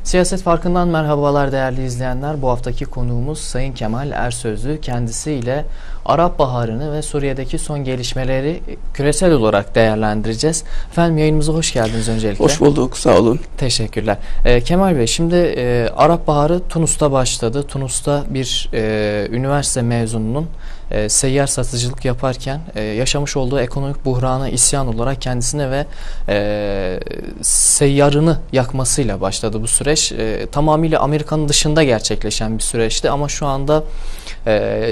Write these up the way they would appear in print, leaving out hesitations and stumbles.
Siyaset Farkı'ndan merhabalar değerli izleyenler. Bu haftaki konuğumuz Sayın Kemal Ersözlü. Kendisiyle Arap Baharı'nı ve Suriye'deki son gelişmeleri küresel olarak değerlendireceğiz. Efendim yayınımıza hoş geldiniz öncelikle. Hoş bulduk, sağ olun. Teşekkürler. Kemal Bey, şimdi Arap Baharı Tunus'ta başladı. Tunus'ta bir üniversite mezununun seyyar satıcılık yaparken yaşamış olduğu ekonomik buhrana isyan olarak kendisine ve seyyarını yakmasıyla başladı bu süreç. Tamamıyla Amerika'nın dışında gerçekleşen bir süreçti ama şu anda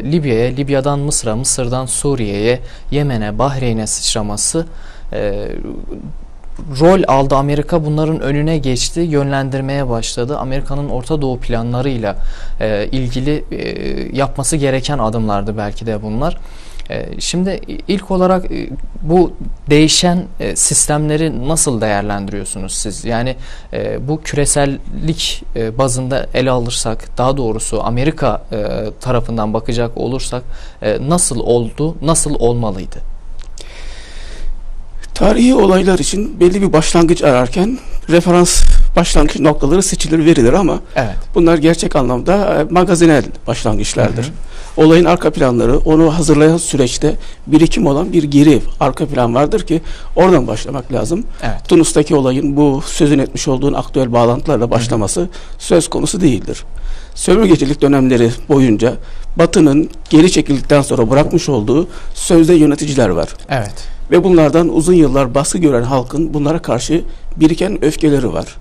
Libya'ya, Libya'dan Mısır'a, Mısır'dan Suriye'ye, Yemen'e, Bahreyn'e sıçraması rol aldı. Amerika bunların önüne geçti, yönlendirmeye başladı. Amerika'nın Orta Doğu planlarıyla ilgili yapması gereken adımlardı belki de bunlar. Şimdi ilk olarak bu değişen sistemleri nasıl değerlendiriyorsunuz siz? Yani bu küresellik bazında ele alırsak, daha doğrusu Amerika tarafından bakacak olursak nasıl oldu, nasıl olmalıydı? Tarihi olaylar için belli bir başlangıç ararken referans başlangıç noktaları seçilir, verilir ama evet, bunlar gerçek anlamda magazinel başlangıçlardır. Olayın arka planları, onu hazırlayan süreçte birikim olan bir geri arka plan vardır ki oradan başlamak lazım. Evet. Tunus'taki olayın bu sözün etmiş olduğun aktüel bağlantılarla başlaması söz konusu değildir. Sömürgecilik dönemleri boyunca Batı'nın geri çekildikten sonra bırakmış olduğu sözde yöneticiler var. Evet. Ve bunlardan uzun yıllar baskı gören halkın bunlara karşı biriken öfkeleri var.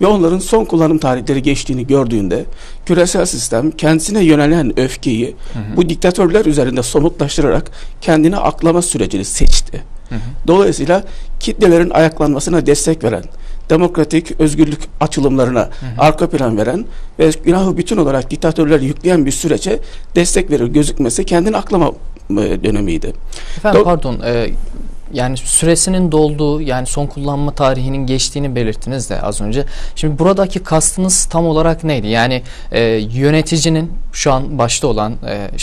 Ve onların son kullanım tarihleri geçtiğini gördüğünde küresel sistem kendisine yönelen öfkeyi bu diktatörler üzerinde somutlaştırarak kendine aklama sürecini seçti. Dolayısıyla kitlelerin ayaklanmasına destek veren, demokratik özgürlük açılımlarına arka plan veren ve günahı bütün olarak diktatörleri yükleyen bir sürece destek verir gözükmesi kendini aklama dönemiydi. Efendim pardon, yani süresinin dolduğu, yani son kullanma tarihinin geçtiğini belirttiniz de az önce. Şimdi buradaki kastınız tam olarak neydi? Yani yöneticinin şu an başta olan,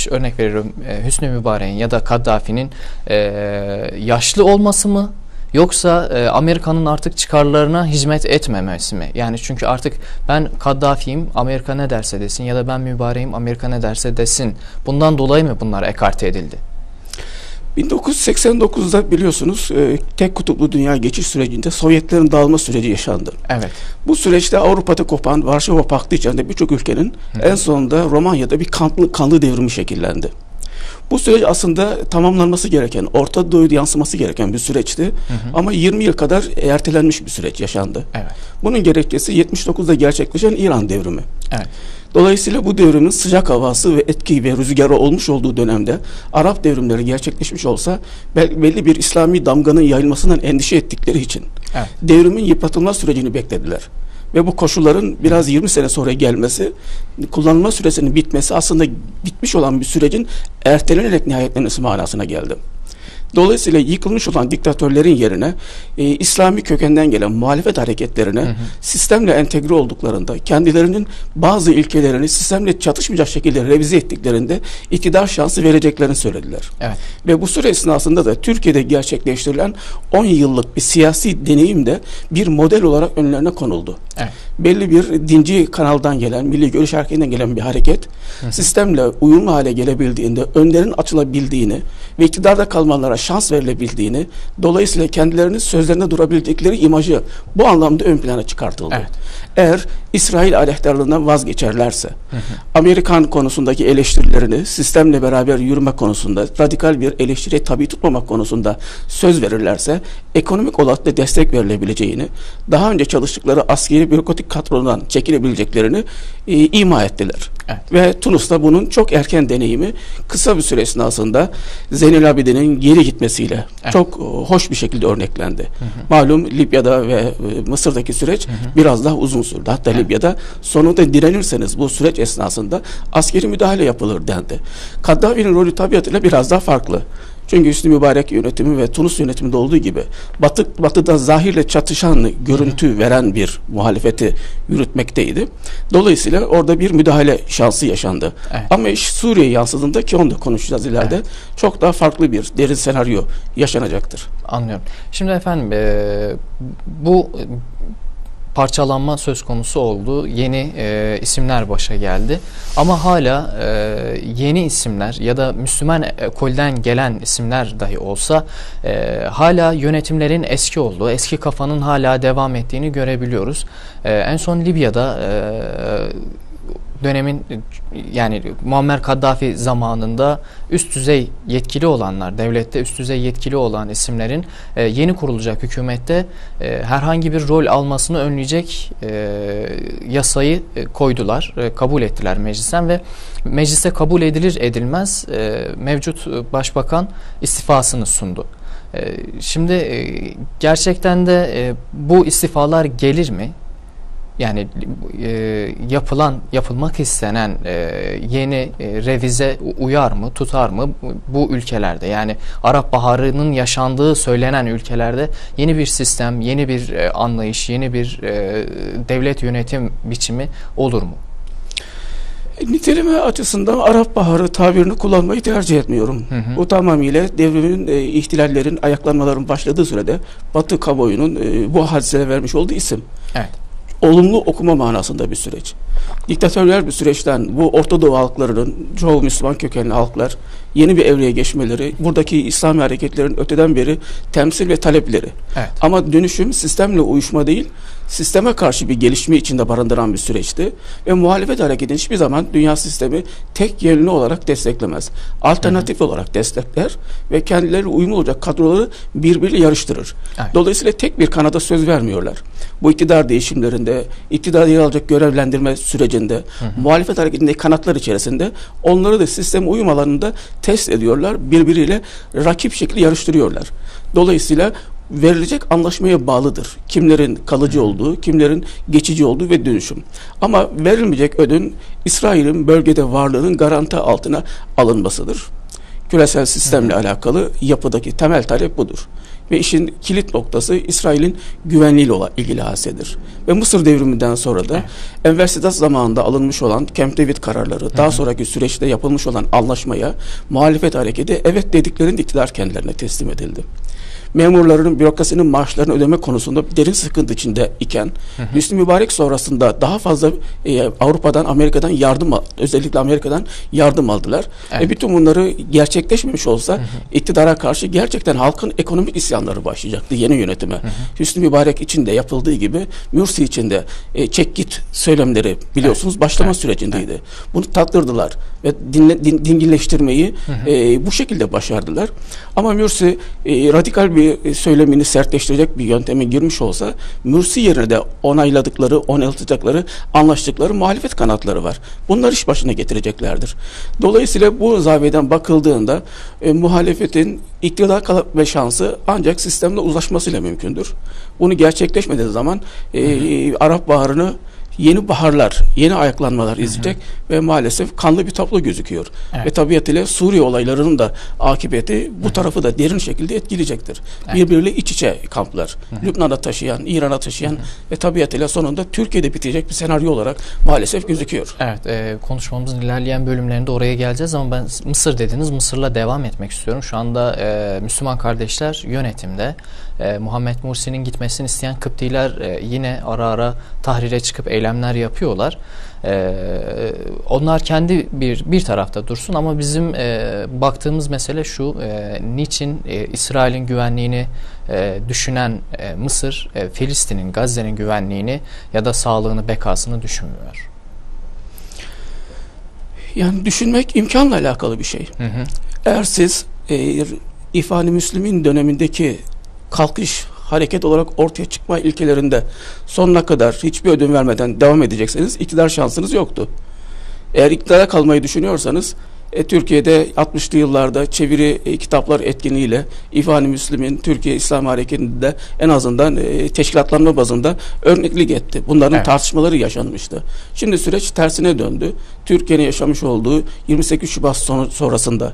örnek veriyorum Hüsnü Mübarek'in ya da Kaddafi'nin yaşlı olması mı? Yoksa Amerika'nın artık çıkarlarına hizmet etmemesi mi? Yani çünkü artık ben Kaddafi'yim, Amerika ne derse desin, ya da ben Mübarek'im, Amerika ne derse desin. Bundan dolayı mı bunlar ekarte edildi? 1989'da biliyorsunuz tek kutuplu dünya geçiş sürecinde Sovyetlerin dağılma süreci yaşandı. Evet. Bu süreçte Avrupa'da kopan Varşova Paktı içinde birçok ülkenin en sonunda Romanya'da bir kanlı devrimi şekillendi. Bu süreç aslında tamamlanması gereken, Orta Doğu'ya yansıması gereken bir süreçti. Ama 20 yıl kadar ertelenmiş bir süreç yaşandı. Evet. Bunun gerekçesi 79'da gerçekleşen İran devrimi. Evet. Dolayısıyla bu devrimin sıcak havası ve etki ve rüzgarı olmuş olduğu dönemde Arap devrimleri gerçekleşmiş olsa belli bir İslami damganın yayılmasından endişe ettikleri için devrimin yıpratılma sürecini beklediler. Ve bu koşulların biraz 20 sene sonra gelmesi, kullanılma süresinin bitmesi aslında bitmiş olan bir sürecin ertelenerek nihayetlenmesi manasına geldi. Dolayısıyla yıkılmış olan diktatörlerin yerine İslami kökenden gelen muhalefet hareketlerine sistemle entegre olduklarında, kendilerinin bazı ilkelerini sistemle çatışmayacak şekilde revize ettiklerinde iktidar şansı vereceklerini söylediler. Evet. Ve bu süre esnasında da Türkiye'de gerçekleştirilen 10 yıllık bir siyasi deneyim de bir model olarak önlerine konuldu. Evet. Belli bir dinci kanaldan gelen, Milli Görüş Hareketi'nden gelen bir hareket sistemle uyumlu hale gelebildiğinde, önlerin açılabildiğini ve iktidarda kalmalara şans verilebildiğini, dolayısıyla kendilerinin sözlerinde durabildikleri imajı bu anlamda ön plana çıkartıldı. Evet. Eğer İsrail aleyhtarlığından vazgeçerlerse, Amerikan konusundaki eleştirilerini sistemle beraber yürüme konusunda, radikal bir eleştiriye tabi tutmamak konusunda söz verirlerse, ekonomik olarak da destek verilebileceğini, daha önce çalıştıkları askeri bürokratik kadrodan çekilebileceklerini ima ettiler. Evet. Ve Tunus'ta bunun çok erken deneyimi kısa bir süre esnasında Zeynel Abidin'in geri gitmesiyle çok hoş bir şekilde örneklendi. Malum Libya'da ve Mısır'daki süreç biraz daha uzun sürdü. Hatta Libya'da sonunda direnirseniz bu süreç esnasında askeri müdahale yapılır dendi. Kaddafi'nin rolü tabiatıyla biraz daha farklı. Çünkü Hüsnü Mübarek yönetimi ve Tunus yönetiminde olduğu gibi Batı'da zahirle çatışan görüntü veren bir muhalefeti yürütmekteydi. Dolayısıyla orada bir müdahale şansı yaşandı. Evet. Ama iş Suriye'ye yansıdığında, ki onu da konuşacağız ileride, çok daha farklı bir derin senaryo yaşanacaktır. Anlıyorum. Şimdi efendim bu parçalanma söz konusu oldu. Yeni isimler başa geldi. Ama hala yeni isimler ya da Müslüman ekolden gelen isimler dahi olsa hala yönetimlerin eski olduğu, eski kafanın hala devam ettiğini görebiliyoruz. En son Libya'da dönemin, yani Muammer Kaddafi zamanında üst düzey yetkili olanlar, devlette üst düzey yetkili olan isimlerin yeni kurulacak hükümette herhangi bir rol almasını önleyecek yasayı koydular, kabul ettiler meclisten ve meclise kabul edilir edilmez mevcut başbakan istifasını sundu. Şimdi gerçekten de bu istifalar gelir mi? Yani yapılmak istenen yeni revize uyar mı, tutar mı bu ülkelerde? Yani Arap Baharı'nın yaşandığı söylenen ülkelerde yeni bir sistem, yeni bir anlayış, yeni bir devlet yönetim biçimi olur mu? Niteleme açısından Arap Baharı tabirini kullanmayı tercih etmiyorum. Bu tamamıyla devrimin, ihtilallerin, ayaklanmaların başladığı sürede Batı kamuoyunun bu hadiselere vermiş olduğu isim. Evet. Olumlu okuma manasında bir süreç. Diktatöryel bir süreçten bu Orta Doğu halklarının, çoğu Müslüman kökenli halklar yeni bir evreye geçmeleri, buradaki İslami hareketlerin öteden beri temsil ve talepleri. Evet. Ama dönüşüm sistemle uyuşma değil, sisteme karşı bir gelişme içinde barındıran bir süreçti. Ve muhalefet hareketini hiçbir zaman dünya sistemi tek yönlü olarak desteklemez. Alternatif olarak destekler ve kendileri uyumlu olacak kadroları birbiriyle yarıştırır. Evet. Dolayısıyla tek bir kanada söz vermiyorlar. Bu iktidar değişimlerinde, iktidarda yer alacak görevlendirme sürecinde, muhalefet hareketindeki kanatlar içerisinde onları da sisteme uyum alanında test ediyorlar, birbiriyle rakip şekilde yarıştırıyorlar. Dolayısıyla verilecek anlaşmaya bağlıdır. Kimlerin kalıcı olduğu, kimlerin geçici olduğu ve dönüşüm. Ama verilmeyecek ödün İsrail'in bölgede varlığının garanti altına alınmasıdır. Küresel sistemle alakalı yapıdaki temel talep budur. Ve işin kilit noktası İsrail'in güvenliğiyle ilgili hadisedir. Ve Mısır devriminden sonra da Enver Sedat zamanında alınmış olan Camp David kararları, daha sonraki süreçte yapılmış olan anlaşmaya muhalefet hareketi evet dediklerinde iktidar kendilerine teslim edildi. Memurların, bürokrasinin maaşlarını ödeme konusunda derin sıkıntı içinde iken Hüsnü Mübarek sonrasında daha fazla Avrupa'dan, Amerika'dan özellikle Amerika'dan yardım aldılar. Evet. Bütün bunları gerçekleşmemiş olsa iktidara karşı gerçekten halkın ekonomik isyanları başlayacaktı yeni yönetime. Hüsnü Mübarek için de yapıldığı gibi Mürsi için de çek git söylemleri biliyorsunuz başlama sürecindeydi. Bunu tattırdılar ve dingilleştirmeyi bu şekilde başardılar. Ama Mürsi radikal bir söylemini sertleştirecek bir yönteme girmiş olsa Mürsi yerine de onaylatacakları, anlaştıkları muhalefet kanatları var. Bunlar iş başına getireceklerdir. Dolayısıyla bu zaviyeden bakıldığında muhalefetin iktidar kalma şansı ancak sistemle uzlaşmasıyla mümkündür. Bunu gerçekleşmediği zaman Arap Baharı'nı yeni baharlar, yeni ayaklanmalar izleyecek ve maalesef kanlı bir tablo gözüküyor. Evet. Ve tabiatıyla Suriye olaylarının da akıbeti bu tarafı da derin şekilde etkileyecektir. Evet. Birbiriyle iç içe kamplar. Lübnan'a taşıyan, İran'a taşıyan ve tabiatıyla sonunda Türkiye'de bitecek bir senaryo olarak maalesef gözüküyor. Evet, konuşmamızın ilerleyen bölümlerinde oraya geleceğiz ama ben Mısır dediniz, Mısır'la devam etmek istiyorum. Şu anda Müslüman kardeşler yönetimde. Muhammed Mursi'nin gitmesini isteyen Kıptiler yine ara ara tahrire çıkıp eylemler yapıyorlar. Onlar kendi bir tarafta dursun ama bizim baktığımız mesele şu: niçin İsrail'in güvenliğini düşünen Mısır, Filistin'in, Gazze'nin güvenliğini ya da sağlığını, bekasını düşünmüyor? Yani düşünmek imkanla alakalı bir şey. Eğer siz İhvan-ı Müslümin dönemindeki kalkış, hareket olarak ortaya çıkma ilkelerinde sonuna kadar hiçbir ödün vermeden devam edecekseniz iktidar şansınız yoktu. Eğer iktidara kalmayı düşünüyorsanız Türkiye'de 60'lı yıllarda çeviri kitaplar etkinliğiyle İhvan-ı Müslümin Türkiye İslam Hareketi'nde en azından teşkilatlanma bazında örneklik etti. Bunların tartışmaları yaşanmıştı. Şimdi süreç tersine döndü. Türkiye'nin yaşamış olduğu 28 Şubat sonrasında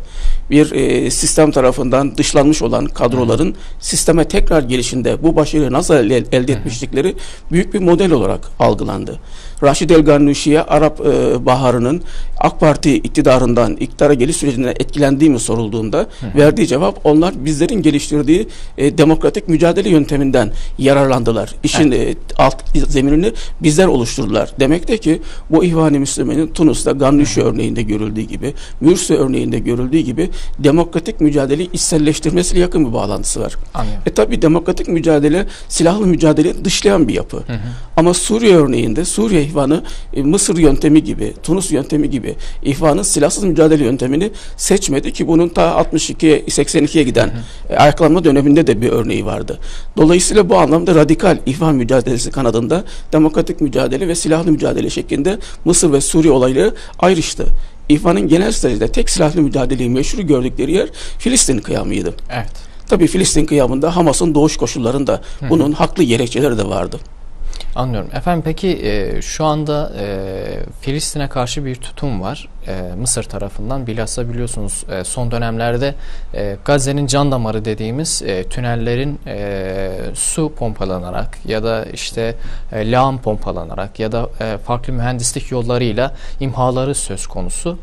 bir sistem tarafından dışlanmış olan kadroların sisteme tekrar gelişinde bu başarıyı nasıl elde etmişlikleri büyük bir model olarak algılandı. Raşid El Gannuşi'ye Arap Baharı'nın AK Parti iktidara geliş sürecinden etkilendiği mi sorulduğunda verdiği cevap, onlar bizlerin geliştirdiği demokratik mücadele yönteminden yararlandılar. İşin alt zeminini bizler oluşturdular. Demek ki bu İhvan-ı Müslüman'ın Tunus'ta Gannuşi örneğinde görüldüğü gibi, Mürsi örneğinde görüldüğü gibi demokratik mücadeleyi içselleştirmesiyle yakın bir bağlantısı var. Tabi demokratik mücadele silahlı mücadeleyi dışlayan bir yapı. Ama Suriye örneğinde Suriye ihvanı Mısır yöntemi gibi, Tunus yöntemi gibi ihvanın silahsız mücadele yöntemini seçmedi ki bunun ta 62'ye 82'ye giden ayaklanma döneminde de bir örneği vardı. Dolayısıyla bu anlamda radikal ihvan mücadelesi kanadında demokratik mücadele ve silahlı mücadele şeklinde Mısır ve Suriye olayları ayrıştı. İhvanın genel stratejide tek silahlı mücadeleyi meşru gördükleri yer Filistin kıyamıydı. Evet. Tabii Filistin kıyamında Hamas'ın doğuş koşullarında bunun haklı gerekçeleri de vardı. Anlıyorum. Efendim peki şu anda Filistin'e karşı bir tutum var Mısır tarafından. Bilhassa biliyorsunuz son dönemlerde Gazze'nin can damarı dediğimiz tünellerin su pompalanarak ya da işte lağım pompalanarak ya da farklı mühendislik yollarıyla imhaları söz konusu.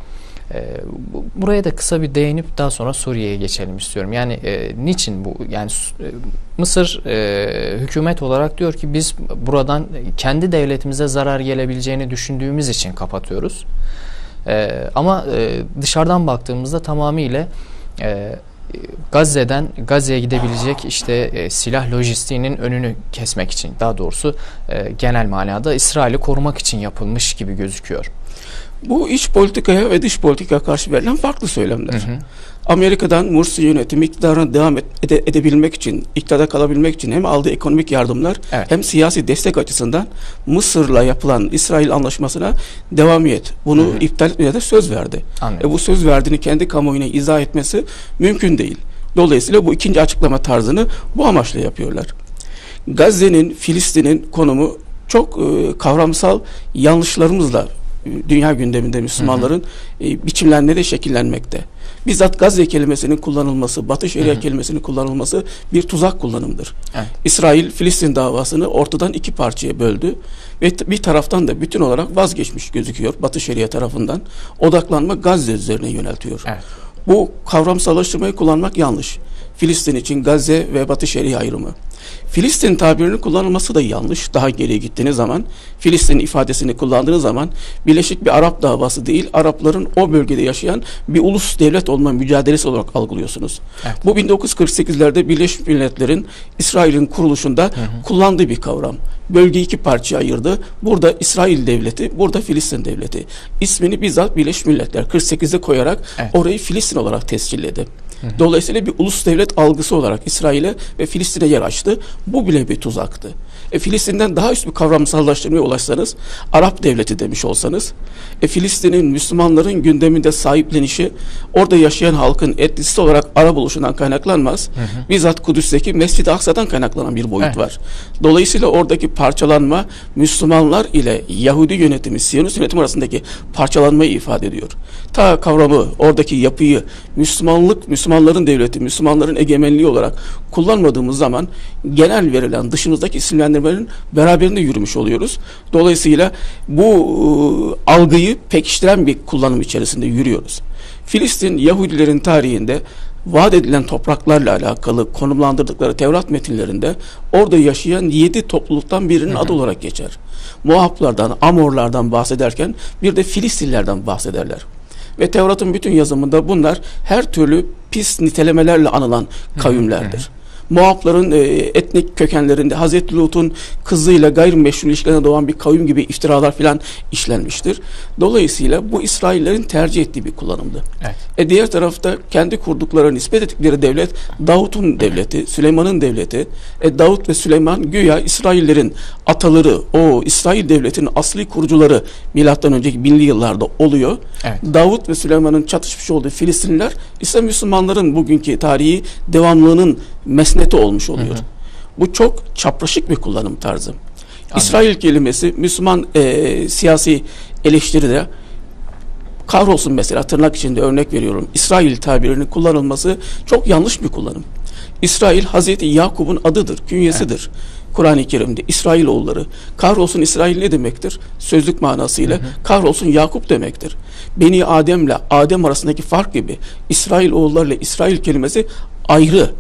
Buraya da kısa bir değinip daha sonra Suriye'ye geçelim istiyorum. Yani niçin bu? Yani Mısır hükümet olarak diyor ki biz buradan kendi devletimize zarar gelebileceğini düşündüğümüz için kapatıyoruz. Ama dışarıdan baktığımızda tamamıyla Gazze'ye gidebilecek işte silah lojistiğinin önünü kesmek için, daha doğrusu genel manada İsrail'i korumak için yapılmış gibi gözüküyor. Bu iç politikaya ve dış politikaya karşı verilen farklı söylemler. Amerika'dan Mursi yönetimi iktidarına devam edebilmek için, iktidara kalabilmek için hem aldığı ekonomik yardımlar hem siyasi destek açısından Mısır'la yapılan İsrail anlaşmasına devamiyet. Bunu iptal etmeye de söz verdi. Bu söz verdiğini kendi kamuoyuna izah etmesi mümkün değil. Dolayısıyla bu ikinci açıklama tarzını bu amaçla yapıyorlar. Gazze'nin, Filistin'in konumu çok kavramsal yanlışlarımızla dünya gündeminde Müslümanların biçimlenmede şekillenmekte. Bizzat Gazze kelimesinin kullanılması, Batı Şeria kelimesinin kullanılması bir tuzak kullanımdır. İsrail, Filistin davasını ortadan iki parçaya böldü ve bir taraftan da bütün olarak vazgeçmiş gözüküyor Batı Şeria tarafından. Odaklanma Gazze üzerine yöneltiyor. Bu kavramsallaştırmayı kullanmak yanlış. Filistin için Gazze ve Batı Şeria ayrımı. Filistin tabirinin kullanılması da yanlış. Daha geriye gittiğiniz zaman, Filistin ifadesini kullandığınız zaman Birleşik bir Arap davası değil, Arapların o bölgede yaşayan bir ulus devlet olma mücadelesi olarak algılıyorsunuz. Bu 1948'lerde Birleşmiş Milletler'in İsrail'in kuruluşunda kullandığı bir kavram. Bölgeyi iki parçaya ayırdı. Burada İsrail devleti, burada Filistin devleti. İsmini bizzat Birleşmiş Milletler 48'de koyarak orayı Filistin olarak tescilledi. Dolayısıyla bir ulus devlet algısı olarak İsrail'e ve Filistin'e yer açtı. Bu bile bir tuzaktı. Filistin'den daha üst bir kavramsallaştırmaya ulaşsanız, Arap devleti demiş olsanız, Filistin'in Müslümanların gündeminde sahiplenişi, orada yaşayan halkın etnisite olarak Arap oluşundan kaynaklanmaz. Bizzat Kudüs'teki Mescid-i Aksa'dan kaynaklanan bir boyut var. Dolayısıyla oradaki parçalanma Müslümanlar ile Yahudi yönetimi, Siyonist yönetim arasındaki parçalanmayı ifade ediyor. Ta kavramı, oradaki yapıyı Müslümanlık, Müslümanların devleti, Müslümanların egemenliği olarak kullanmadığımız zaman genel verilen dışımızdaki isimlendirmelerin beraberinde yürümüş oluyoruz. Dolayısıyla bu algıyı pekiştiren bir kullanım içerisinde yürüyoruz. Filistin, Yahudilerin tarihinde vaat edilen topraklarla alakalı konumlandırdıkları Tevrat metinlerinde orada yaşayan 7 topluluktan birinin adı olarak geçer. Moablardan, Amorlardan bahsederken bir de Filistinlerden bahsederler. Ve Tevrat'ın bütün yazımında bunlar her türlü pis nitelemelerle anılan kavimlerdir. Moabların etnik kökenlerinde Hazreti Lut'un kızıyla gayrimeşru ilişkilerine doğan bir kavim gibi iftiralar filan işlenmiştir. Dolayısıyla bu İsraillerin tercih ettiği bir kullanımdı. Diğer tarafta kendi kurdukları, nispet ettikleri devlet Davut'un devleti, Süleyman'ın devleti. Davut ve Süleyman güya İsraillerin ataları, o İsrail devletinin asli kurucuları milattan önceki 1000'li yıllarda oluyor. Davut ve Süleyman'ın çatışmış olduğu Filistinliler ise Müslümanların bugünkü tarihi devamlılığının mesneti olmuş oluyor. Bu çok çapraşık bir kullanım tarzı. İsrail kelimesi Müslüman siyasi eleştiride kahrolsun mesela, tırnak içinde örnek veriyorum, İsrail tabirinin kullanılması çok yanlış bir kullanım. İsrail Hazreti Yakup'un adıdır, künyesidir. Kur'an-ı Kerim'de İsrailoğulları. Kahrolsun İsrail ne demektir? Sözlük manasıyla kahrolsun Yakup demektir. Beni Adem'le Adem arasındaki fark gibi İsrailoğullarıyla İsrail kelimesi ayrı.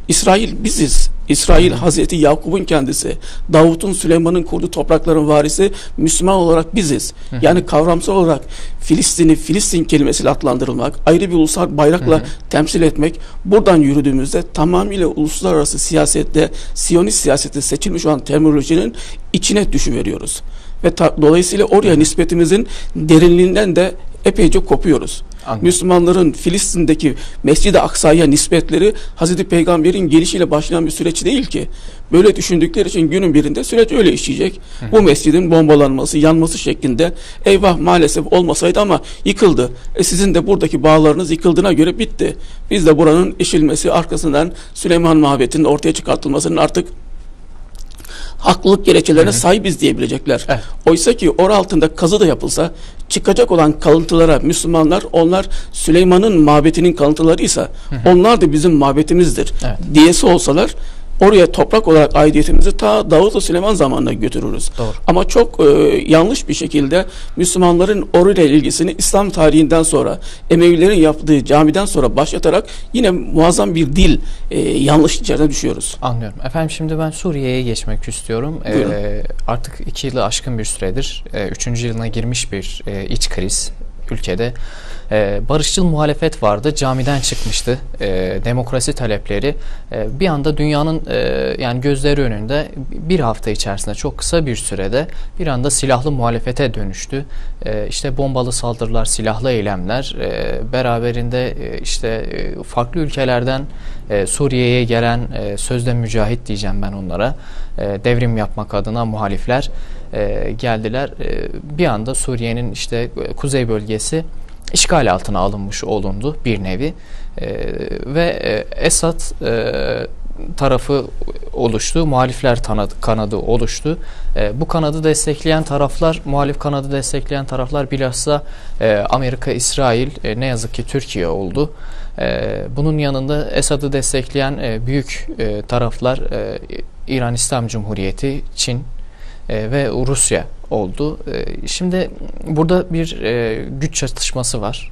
İsrail biziz. İsrail Hazreti Yakup'un kendisi. Davut'un, Süleyman'ın kurduğu toprakların varisi Müslüman olarak biziz. Yani kavramsal olarak Filistin'i Filistin kelimesiyle adlandırılmak, ayrı bir ulusal bayrakla temsil etmek, buradan yürüdüğümüzde tamamıyla uluslararası siyasette, Siyonist siyasette seçilmiş olan terminolojinin içine düşüveriyoruz. Ve dolayısıyla oraya nispetimizin derinliğinden de epeyce kopuyoruz. Anladım. Müslümanların Filistin'deki Mescid-i Aksa'ya nispetleri Hazreti Peygamber'in gelişiyle başlayan bir süreç değil ki. Böyle düşündükleri için günün birinde süreç öyle işleyecek. Bu mescidin bombalanması, yanması şeklinde, eyvah maalesef olmasaydı ama yıkıldı. Sizin de buradaki bağlarınız yıkıldığına göre bitti. Biz de buranın eşilmesi, arkasından Süleyman Mabedi'nin ortaya çıkartılmasının artık haklılık gerekçelerine sahibiz diyebilecekler. Evet. Oysa ki or altında kazı da yapılsa çıkacak olan kalıntılara Müslümanlar, onlar Süleyman'ın mabedinin kalıntılarıysa onlar da bizim mabetimizdir diyesi olsalar, oraya toprak olarak aidiyetimizi ta Davut-u Süleyman zamanına götürürüz. Doğru. Ama çok yanlış bir şekilde Müslümanların orayla ilgisini İslam tarihinden sonra, Emevilerin yaptığı camiden sonra başlatarak yine muazzam bir dil yanlış içerisine düşüyoruz. Anlıyorum. Efendim şimdi ben Suriye'ye geçmek istiyorum. Artık 2 yılı aşkın bir süredir 3. yılına girmiş bir iç kriz ülkede. Barışçıl muhalefet vardı, camiden çıkmıştı. Demokrasi talepleri bir anda dünyanın yani gözleri önünde bir hafta içerisinde, çok kısa bir sürede bir anda silahlı muhalefete dönüştü. İşte bombalı saldırılar, silahlı eylemler, beraberinde işte farklı ülkelerden Suriye'ye gelen sözde mücahit diyeceğim ben onlara, devrim yapmak adına muhalifler geldiler. Bir anda Suriye'nin işte kuzey bölgesi işgal altına alınmış olundu bir nevi ve Esad tarafı oluştu, muhalifler kanadı oluştu. Bu kanadı destekleyen taraflar, muhalif kanadı destekleyen taraflar bilhassa Amerika, İsrail, ne yazık ki Türkiye oldu. Bunun yanında Esad'ı destekleyen büyük taraflar İran İslam Cumhuriyeti, Çin ve Rusya oldu. Şimdi burada bir güç çatışması var.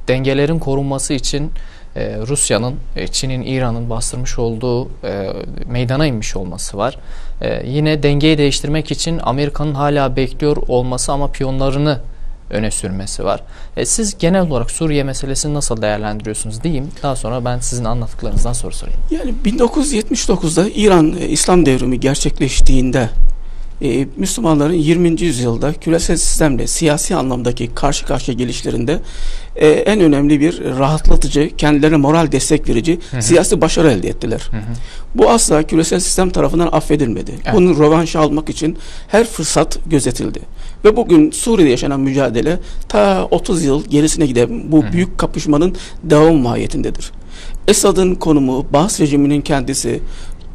Dengelerin korunması için Rusya'nın, Çin'in, İran'ın bastırmış olduğu meydana inmiş olması var. Yine dengeyi değiştirmek için Amerika'nın hala bekliyor olması ama piyonlarını öne sürmesi var. Siz genel olarak Suriye meselesini nasıl değerlendiriyorsunuz diyeyim. Daha sonra ben sizin anlattıklarınızdan soru sorayım. Yani 1979'da İran İslam devrimi gerçekleştiğinde Müslümanların 20. yüzyılda küresel sistemle siyasi anlamdaki karşı karşıya gelişlerinde en önemli bir rahatlatıcı, kendilerine moral destek verici siyasi başarı elde ettiler. Bu asla küresel sistem tarafından affedilmedi. Evet. Bunun rövanşı almak için her fırsat gözetildi. Ve bugün Suriye'de yaşanan mücadele ta 30 yıl gerisine giden bu büyük kapışmanın devam mahiyetindedir. Esad'ın konumu, Baas rejiminin kendisi,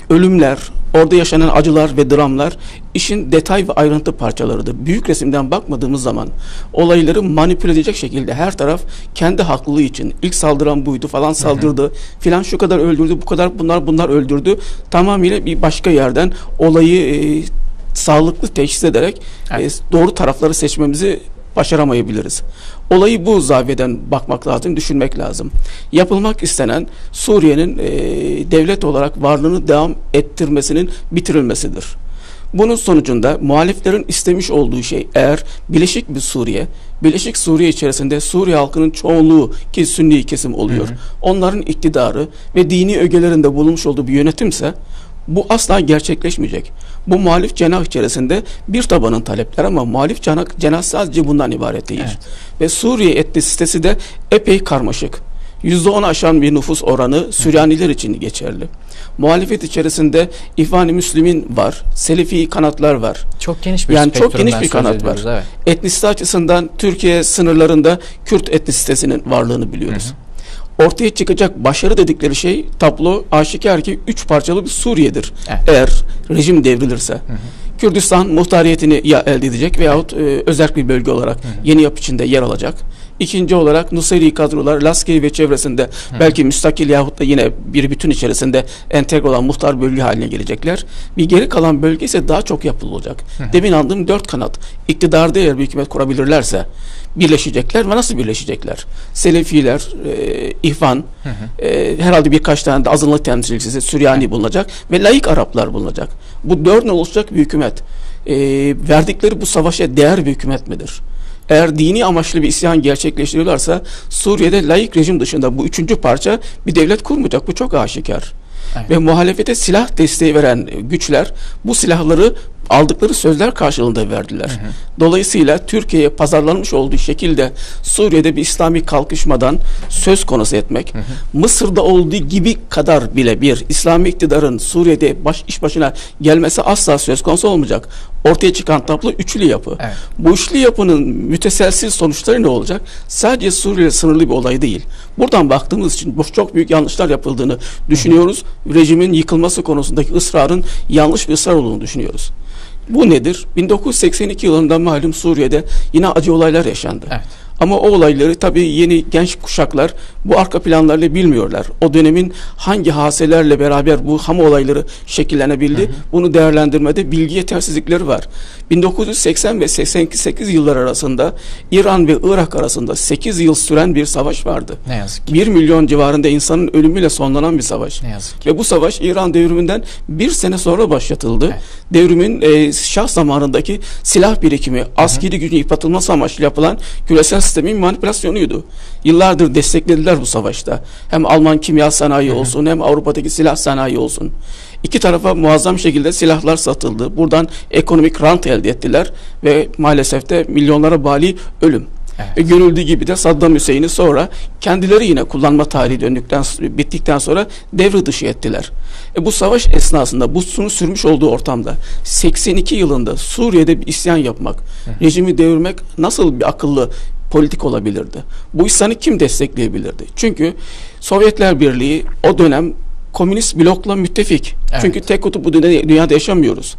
ölümler, orada yaşanan acılar ve dramlar işin detay ve ayrıntı parçalarıdır. Büyük resimden bakmadığımız zaman olayları manipüle edecek şekilde her taraf kendi haklılığı için ilk saldıran buydu falan saldırdı filan, şu kadar öldürdü, bu kadar bunlar öldürdü, tamamıyla bir başka yerden olayı sağlıklı teşhis ederek doğru tarafları seçmemizi başaramayabiliriz. Olayı bu zaviyeden bakmak lazım, düşünmek lazım. Yapılmak istenen Suriye'nin devlet olarak varlığını devam ettirmesinin bitirilmesidir. Bunun sonucunda muhaliflerin istemiş olduğu şey, eğer Birleşik Suriye içerisinde Suriye halkının çoğunluğu ki Sünni kesim oluyor, onların iktidarı ve dini ögelerinde bulunmuş olduğu bir yönetimse, bu asla gerçekleşmeyecek. Bu muhalif cenah içerisinde bir tabanın talepleri ama muhalif cenah sadece bundan ibaret değil. Evet. Ve Suriye etnisitesi de epey karmaşık. %10 aşan bir nüfus oranı Süryaniler için geçerli. Muhalefet içerisinde İhvan-ı Müslümin var, Selefi kanatlar var. Çok geniş bir çok geniş bir kanat var. Evet. Etnisite açısından Türkiye sınırlarında Kürt etnisitesinin varlığını biliyoruz. Ortaya çıkacak başarı dedikleri şey, tablo aşikar ki 3 parçalı bir Suriye'dir. Evet. Eğer rejim devrilirse. Kürdistan muhtariyetini ya elde edecek veyahut özerk bir bölge olarak yeni yapı içinde yer alacak. İkinci olarak Nusayri kadrolar Laskiye ve çevresinde belki müstakil yahut da yine bir bütün içerisinde entegre olan muhtar bölge haline gelecekler. Bir geri kalan bölge ise daha çok yapılacak. Demin andığım 4 kanat iktidarda eğer bir hükümet kurabilirlerse birleşecekler ve nasıl birleşecekler? Selefiler, İhvan, herhalde birkaç tane de azınlık temsilcisi Süryani bulunacak ve laik Araplar bulunacak. Bu 4 oluşacak bir hükümet. Verdikleri bu savaşa değer bir hükümet midir? Eğer dini amaçlı bir isyan gerçekleştiriyorlarsa Suriye'de laik rejim dışında bu üçüncü parça bir devlet kurmayacak. Bu çok aşikar. Evet. Ve muhalefete silah desteği veren güçler bu silahları aldıkları sözler karşılığında verdiler. Dolayısıyla Türkiye'ye pazarlanmış olduğu şekilde Suriye'de bir İslami kalkışmadan söz konusu etmek, Mısır'da olduğu gibi kadar bile bir İslami iktidarın Suriye'de iş başına gelmesi asla söz konusu olmayacak. Ortaya çıkan tablo üçlü yapı. Evet. Bu üçlü yapının müteselsiz sonuçları ne olacak? Sadece Suriye'yle sınırlı bir olay değil. Buradan baktığımız için çok büyük yanlışlar yapıldığını düşünüyoruz. Rejimin yıkılması konusundaki ısrarın yanlış bir ısrar olduğunu düşünüyoruz. Bu nedir? 1982 yılında malum Suriye'de yine acı olaylar yaşandı. Evet. Ama o olayları tabii yeni genç kuşaklar bu arka planlarla bilmiyorlar. O dönemin hangi hadiselerle beraber bu ham olayları şekillenebildi, bunu değerlendirmede bilgi yetersizlikleri var. 1980 ve 88 yıllar arasında İran ve Irak arasında 8 yıl süren bir savaş vardı. Ne yazık ki. 1 milyon civarında insanın ölümüyle sonlanan bir savaş. Ne yazık ki. Ve bu savaş İran devriminden 1 sene sonra başlatıldı. Evet. Devrimin Şah zamanındaki silah birikimi, askeri gücün yıpratılması amaçlı yapılan küresel sistemin manipülasyonuydu. Yıllardır desteklediler bu savaşta. Hem Alman kimya sanayi olsun hem Avrupa'daki silah sanayi olsun. İki tarafa muazzam şekilde silahlar satıldı. Buradan ekonomik rant elde ettiler ve maalesef de milyonlara bali ölüm. Evet. Ve görüldüğü gibi de Saddam Hüseyin'i sonra kendileri yine kullanma tarihi bittikten sonra devre dışı ettiler. Bu savaş esnasında bu sürmüş olduğu ortamda 82 yılında Suriye'de bir isyan yapmak, rejimi devirmek nasıl bir akıllı politik olabilirdi? Bu isyanı kim destekleyebilirdi? Çünkü Sovyetler Birliği o dönem komünist blokla müttefik. Evet. Çünkü tek kutuplu dünyada yaşamıyoruz.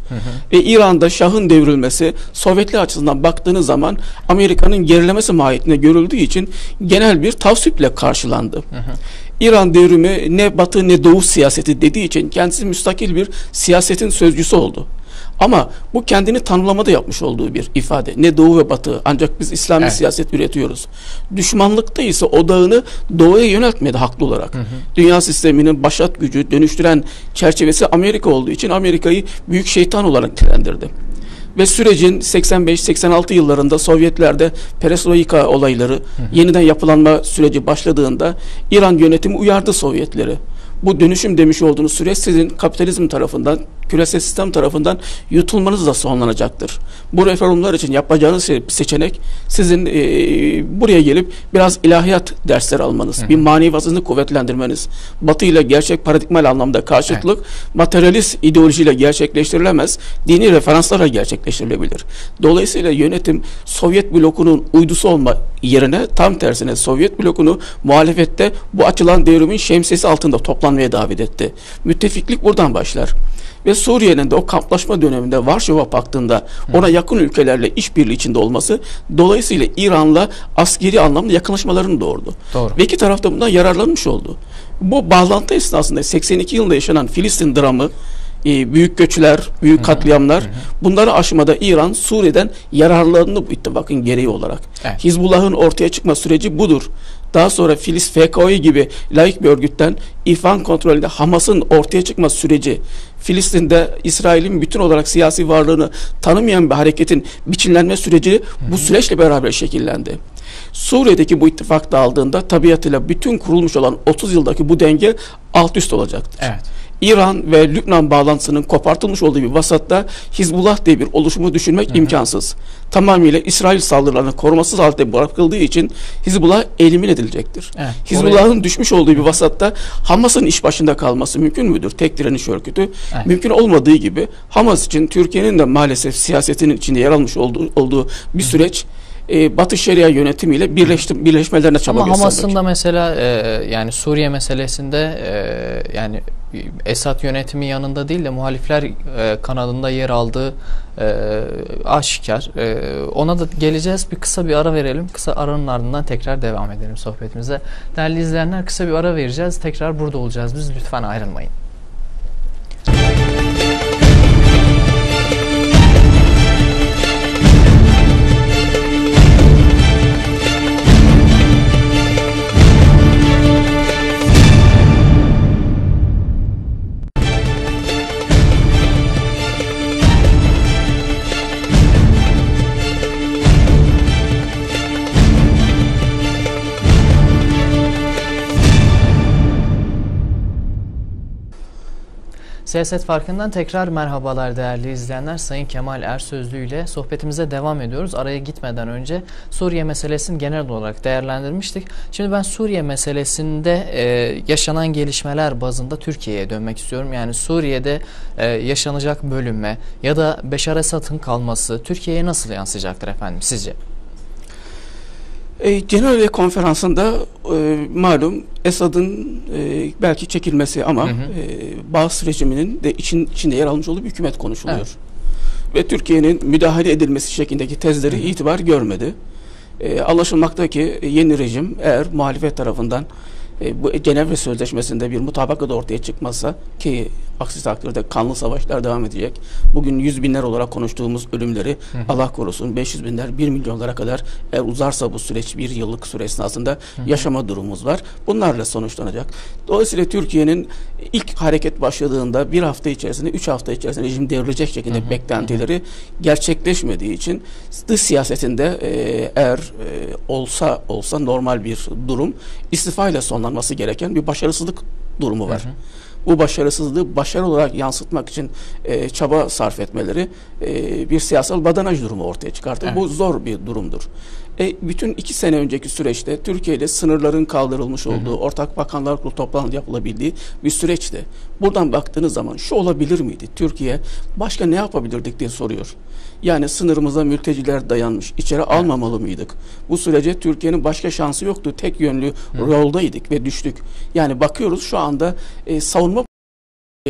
Ve İran'da Şah'ın devrilmesi Sovyetler açısından baktığınız zaman Amerika'nın gerilemesi mahiyetinde görüldüğü için genel bir tavsiple karşılandı. İran devrimi ne Batı ne Doğu siyaseti dediği için kendisi müstakil bir siyasetin sözcüsü oldu. Ama bu kendini tanımlamada yapmış olduğu bir ifade. Ne Doğu ve Batı, ancak biz İslami siyaset üretiyoruz. Düşmanlıkta ise odağını Doğu'ya yöneltmedi haklı olarak. Dünya sisteminin başat gücü, dönüştüren çerçevesi Amerika olduğu için Amerika'yı büyük şeytan olarak nitelendirdi. Ve sürecin 85-86 yıllarında Sovyetlerde perestroika olayları, yeniden yapılanma süreci başladığında İran yönetimi uyardı Sovyetleri. Bu dönüşüm demiş olduğunuz süreç sizin kapitalizm tarafından, küresel sistem tarafından yutulmanızla sonlanacaktır. Bu reformlar için yapacağınız seçenek sizin buraya gelip biraz ilahiyat dersleri almanız, bir maneviyatınızı kuvvetlendirmeniz. Batı ile gerçek paradigmal anlamda karşıtlık, materyalist ideolojiyle gerçekleştirilemez, dini referanslarla gerçekleştirilebilir. Dolayısıyla yönetim Sovyet blokunun uydusu olma yerine tam tersine Sovyet blokunu muhalefette bu açılan devrimin şemsiyesi altında toplanmaya davet etti. Müttefiklik buradan başlar. Ve Suriye'nin de o kamplaşma döneminde Varşova Paktı'nda ona yakın ülkelerle işbirliği içinde olması dolayısıyla İran'la askeri anlamda yakınlaşmalarını doğurdu. Doğru. Ve iki taraf da bundan yararlanmış oldu. Bu bağlantı esnasında 82 yılında yaşanan Filistin dramı, büyük göçler, büyük katliamlar, bunları aşmada İran Suriye'den yararlandı bu ittifakın gereği olarak. Evet. Hizbullah'ın ortaya çıkma süreci budur. Daha sonra FKO'yu gibi laik bir örgütten İhvan kontrolünde Hamas'ın ortaya çıkma süreci, Filistin'de İsrail'in bütün olarak siyasi varlığını tanımayan bir hareketin biçimlenme süreci bu süreçle beraber şekillendi. Suriye'deki bu ittifak dağıldığında tabiatıyla bütün kurulmuş olan 30 yıldaki bu denge alt üst olacaktır. Evet. İran ve Lübnan bağlantısının kopartılmış olduğu bir vasatta Hizbullah diye bir oluşumu düşünmek imkansız. Tamamıyla İsrail saldırılarını korumasız halde bırakıldığı için Hizbullah elimin edilecektir. Evet, Hizbullah'ın düşmüş olduğu bir vasatta Hamas'ın iş başında kalması mümkün müdür? Tek direniş örgütü. Evet. Mümkün olmadığı gibi Hamas için Türkiye'nin de maalesef siyasetinin içinde yer almış olduğu bir süreç Batı Şeria yönetimiyle birleşmelerine çaba göstermek. Ama Hamas'ın da mesela yani Suriye meselesinde yani Esad yönetimi yanında değil de muhalifler kanadında yer aldığı aşikar. Ona da geleceğiz. Kısa bir ara verelim. Kısa aranın ardından tekrar devam edelim sohbetimize. Değerli izleyenler, kısa bir ara vereceğiz. Tekrar burada olacağız. Biz lütfen ayrılmayın. Siyaset Farkı'ndan tekrar merhabalar değerli izleyenler. Sayın Kemal Ersözlü ile sohbetimize devam ediyoruz. Araya gitmeden önce Suriye meselesini genel olarak değerlendirmiştik. Şimdi ben Suriye meselesinde yaşanan gelişmeler bazında Türkiye'ye dönmek istiyorum. Yani Suriye'de yaşanacak bölünme ya da Beşar Esad'ın kalması Türkiye'ye nasıl yansıyacaktır efendim sizce? Cenevre Konferansı'nda malum Esad'ın belki çekilmesi ama Baas rejiminin de içinde yer almış olduğu bir hükümet konuşuluyor. Evet. Ve Türkiye'nin müdahale edilmesi şeklindeki tezleri itibar görmedi. Anlaşılmakta ki yeni rejim eğer muhalefet tarafından bu Cenevre Sözleşmesi'nde bir mutabakat ortaya çıkmazsa, ki aksi takdirde kanlı savaşlar devam edecek. Bugün 100 binler olarak konuştuğumuz ölümleri Allah korusun 500 binler 1 milyonlara kadar eğer uzarsa bu süreç, bir yıllık süre esnasında yaşama durumumuz var. Bunlarla sonuçlanacak. Dolayısıyla Türkiye'nin ilk hareket başladığında 1 hafta içerisinde 3 hafta içerisinde rejim devrilecek şekilde beklentileri gerçekleşmediği için dış siyasetinde eğer olsa normal bir durum, istifa ile sonlanması gereken bir başarısızlık durumu var. Bu başarısızlığı başarı olarak yansıtmak için çaba sarf etmeleri bir siyasal badanaj durumu ortaya çıkartır. Evet. Bu zor bir durumdur. Bütün 2 sene önceki süreçte Türkiye ile sınırların kaldırılmış olduğu, ortak bakanlar kurulu toplantı yapılabildiği bir süreçti. Buradan baktığınız zaman şu olabilir miydi? Türkiye başka ne yapabilirdik diye soruyor. Yani sınırımıza mülteciler dayanmış, içeri almamalı mıydık? Bu sürece Türkiye'nin başka şansı yoktu. Tek yönlü yoldaydık ve düştük. Yani bakıyoruz şu anda savunma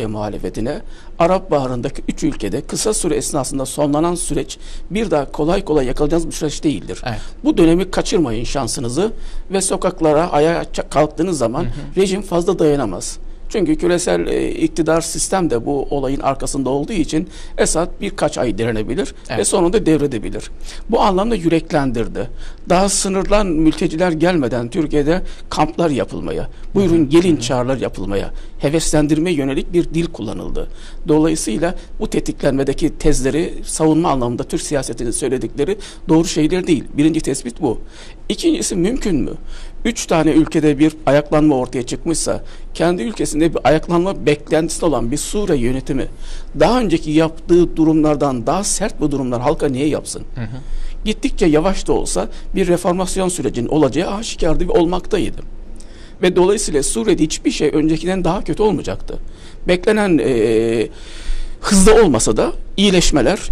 muhalefetine Arap Baharı'ndaki 3 ülkede kısa süre esnasında sonlanan süreç bir daha kolay kolay yakalayacağınız bir süreç değildir. Evet. Bu dönemi kaçırmayın şansınızı ve sokaklara ayağa kalktığınız zaman rejim fazla dayanamaz. Çünkü küresel iktidar sistem de bu olayın arkasında olduğu için Esad birkaç ay direnebilir ve sonunda devredebilir. Bu anlamda yüreklendirdi. Daha sınırdan mülteciler gelmeden Türkiye'de kamplar yapılmaya, buyurun gelin çağrılar yapılmaya, heveslendirmeye yönelik bir dil kullanıldı. Dolayısıyla bu tetiklenmedeki tezleri savunma anlamında Türk siyasetinin söyledikleri doğru şeyler değil. Birinci tespit bu. İkincisi, mümkün mü? 3 tane ülkede bir ayaklanma ortaya çıkmışsa, kendi ülkesinde bir ayaklanma beklentisi olan bir Suriye yönetimi daha önceki yaptığı durumlardan daha sert bu durumlar halka niye yapsın? Gittikçe yavaş da olsa bir reformasyon sürecinin olacağı aşikardı ve olmaktaydı. Ve dolayısıyla Suriye'de hiçbir şey öncekinden daha kötü olmayacaktı. Beklenen hızlı olmasa da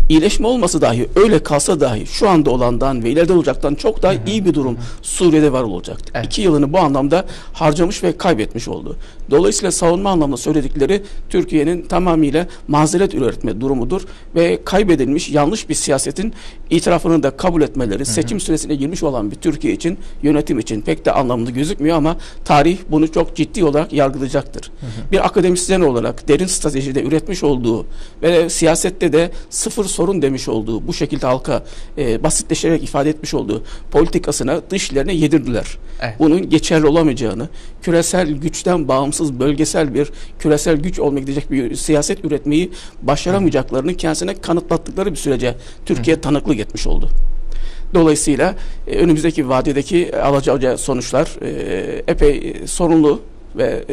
iyileşme olmasa dahi, öyle kalsa dahi şu anda olandan ve ileride olacaktan çok daha iyi bir durum Suriye'de var olacaktı. Evet. 2 yılını bu anlamda harcamış ve kaybetmiş oldu. Dolayısıyla savunma anlamda söyledikleri Türkiye'nin tamamıyla mazeret üretme durumudur ve kaybedilmiş yanlış bir siyasetin itirafını da kabul etmeleri, seçim süresine girmiş olan bir Türkiye için, yönetim için pek de anlamlı gözükmüyor ama tarih bunu çok ciddi olarak yargılayacaktır. Bir akademisyen olarak derin stratejide üretmiş olduğu ve siyasette de sıfır sorun demiş olduğu, bu şekilde halka basitleşerek ifade etmiş olduğu politikasına dışlarına yedirdiler. Evet. Bunun geçerli olamayacağını, küresel güçten bağımsız bölgesel bir küresel güç olmaya gidecek bir siyaset üretmeyi başaramayacaklarını kendisine kanıtlattıkları bir sürece Türkiye tanıklık etmiş oldu. Dolayısıyla önümüzdeki vadedeki alacağı sonuçlar epey sorunlu ve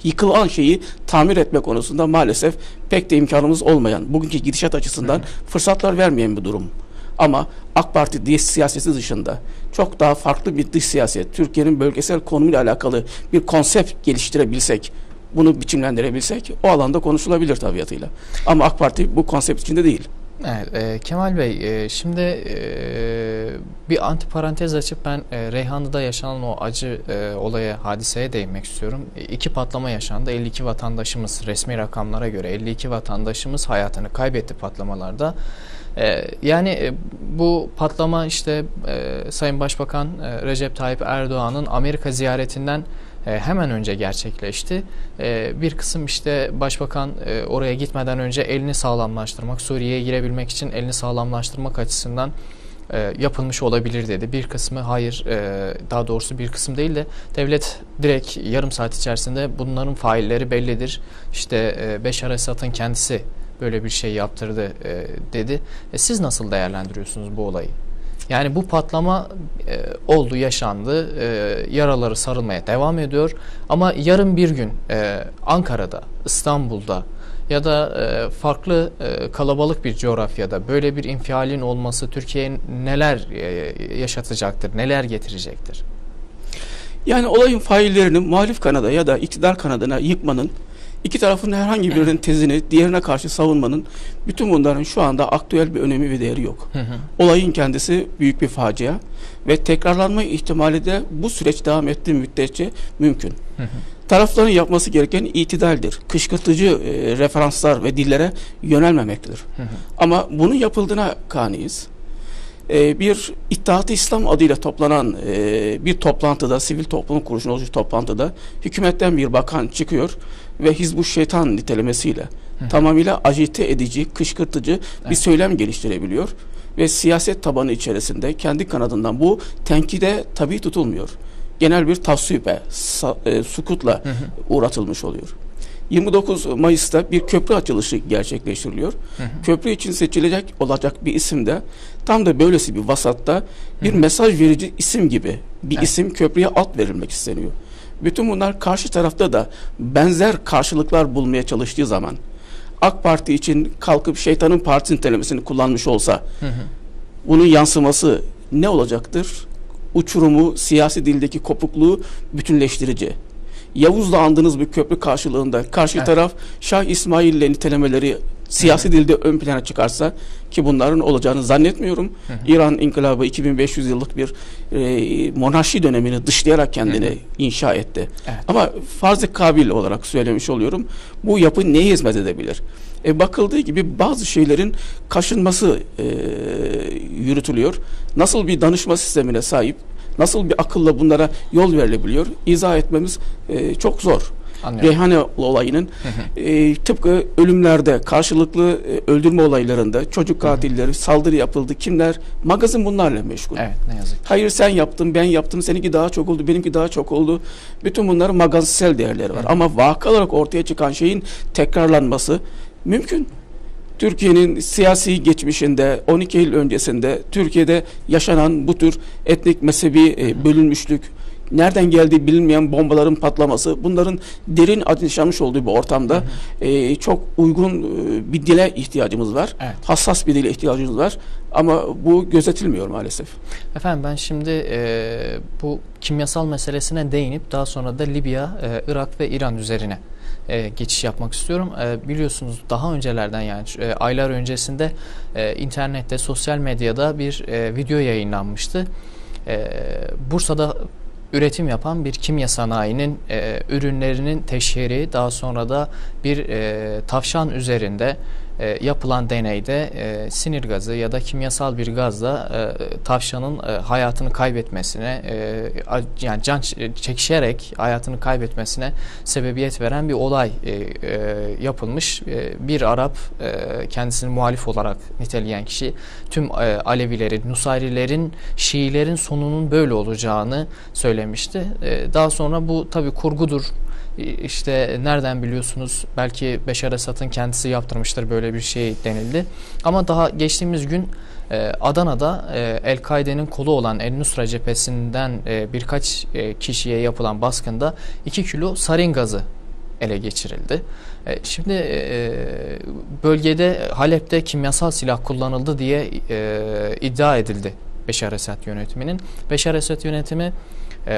yıkılan şeyi tamir etme konusunda maalesef pek de imkanımız olmayan, bugünkü gidişat açısından fırsatlar vermeyen bir durum. Ama AK Parti dış siyaseti dışında çok daha farklı bir dış siyaset, Türkiye'nin bölgesel konumuyla alakalı bir konsept geliştirebilsek, bunu biçimlendirebilsek o alanda konuşulabilir tabiatıyla. Ama AK Parti bu konsept içinde değil. Evet, Kemal Bey, şimdi Bir antiparantez açıp ben Reyhanlı'da yaşanan o acı olaya, hadiseye değinmek istiyorum. 2 patlama yaşandı. 52 vatandaşımız, resmi rakamlara göre 52 vatandaşımız hayatını kaybetti patlamalarda. Yani bu patlama işte Sayın Başbakan Recep Tayyip Erdoğan'ın Amerika ziyaretinden hemen önce gerçekleşti. Bir kısım işte Başbakan oraya gitmeden önce elini sağlamlaştırmak, Suriye'ye girebilmek için elini sağlamlaştırmak açısından yapılmış olabilir dedi. Bir kısmı hayır, daha doğrusu bir kısım değil de devlet direkt yarım saat içerisinde bunların failleri bellidir. İşte Beşar Esad'ın kendisi böyle bir şey yaptırdı dedi. Siz nasıl değerlendiriyorsunuz bu olayı? Yani bu patlama oldu, yaşandı, yaraları sarılmaya devam ediyor. Ama yarın bir gün Ankara'da, İstanbul'da ya da farklı kalabalık bir coğrafyada böyle bir infialin olması Türkiye'ye neler yaşatacaktır, neler getirecektir? Yani olayın faillerini muhalif kanada ya da iktidar kanadına yıkmanın, iki tarafın herhangi birinin tezini diğerine karşı savunmanın, bütün bunların şu anda aktüel bir önemi ve değeri yok. Olayın kendisi büyük bir facia ve tekrarlanma ihtimali de bu süreç devam ettiği müddetçe mümkün. Tarafların yapması gereken itidaldir. Kışkırtıcı referanslar ve dillere yönelmemektedir. Ama bunun yapıldığına kaniyiz. Bir İttihat-ı İslam adıyla toplanan bir toplantıda, sivil toplum kuruluşunun oluştuğu toplantıda hükümetten bir bakan çıkıyor ve Hizbuş-Şeytan nitelemesiyle tamamıyla agite edici, kışkırtıcı bir söylem geliştirebiliyor ve siyaset tabanı içerisinde kendi kanadından bu tenkide tabi tutulmuyor. Genel bir tasvipe, sukutla uğratılmış oluyor. 29 Mayıs'ta bir köprü açılışı gerçekleştiriliyor. Köprü için seçilecek olacak bir isim de tam da böylesi bir vasatta bir mesaj verici isim gibi bir isim köprüye alt verilmek isteniyor. Bütün bunlar karşı tarafta da benzer karşılıklar bulmaya çalıştığı zaman AK Parti için kalkıp şeytanın parti nitelemesini kullanmış olsa bunun yansıması ne olacaktır? Uçurumu, siyasi dildeki kopukluğu bütünleştirici. Yavuz'la andığınız bir köprü karşılığında karşı taraf Şah İsmail ile nitelemeleri siyasi dilde ön plana çıkarsa, ki bunların olacağını zannetmiyorum. İran İnkılabı 2500 yıllık bir monarşi dönemini dışlayarak kendini inşa etti. Ama farz-ı kabil olarak söylemiş oluyorum. Bu yapı neye hizmet edebilir? Bakıldığı gibi bazı şeylerin kaşınması yürütülüyor. Nasıl bir danışma sistemine sahip, nasıl bir akılla bunlara yol verilebiliyor? İzah etmemiz çok zor. Reyhane olayının tıpkı ölümlerde, karşılıklı öldürme olaylarında çocuk katilleri, saldırı yapıldı. Kimler? Magazin bunlarla meşgul. Evet, ne yazık ki. Hayır sen yaptın, ben yaptım, seninki daha çok oldu, benimki daha çok oldu. Bütün bunların magazinsel değerleri var. Ama vaka olarak ortaya çıkan şeyin tekrarlanması mümkün. Türkiye'nin siyasi geçmişinde 12 Eylül öncesinde Türkiye'de yaşanan bu tür etnik mezhebi bölünmüşlük, nereden geldiği bilinmeyen bombaların patlaması, bunların derin yaşanmış olduğu bir ortamda çok uygun bir dile ihtiyacımız var. Hassas bir dile ihtiyacımız var. Ama bu gözetilmiyor maalesef. Efendim ben şimdi bu kimyasal meselesine değinip daha sonra da Libya, Irak ve İran üzerine geçiş yapmak istiyorum. Biliyorsunuz daha öncelerden, yani aylar öncesinde internette, sosyal medyada bir video yayınlanmıştı. Bursa'da üretim yapan bir kimya sanayinin ürünlerinin teşhiri, daha sonra da bir tavşan üzerinde yapılan deneyde sinir gazı ya da kimyasal bir gazla tavşanın hayatını kaybetmesine, yani can çekişerek hayatını kaybetmesine sebebiyet veren bir olay yapılmış. Bir Arap, kendisini muhalif olarak niteleyen kişi tüm Alevilerin, Nusayrilerin, Şiilerin sonunun böyle olacağını söylemişti. Daha sonra bu tabii kurgudur. İşte nereden biliyorsunuz, belki Beşar Esad'ın kendisi yaptırmıştır böyle bir şey denildi. Ama daha geçtiğimiz gün Adana'da El-Kaide'nin kolu olan El-Nusra cephesinden birkaç kişiye yapılan baskında 2 kilo sarin gazı ele geçirildi. Şimdi bölgede, Halep'te kimyasal silah kullanıldı diye iddia edildi Beşar Esad yönetiminin. Beşar Esad yönetimi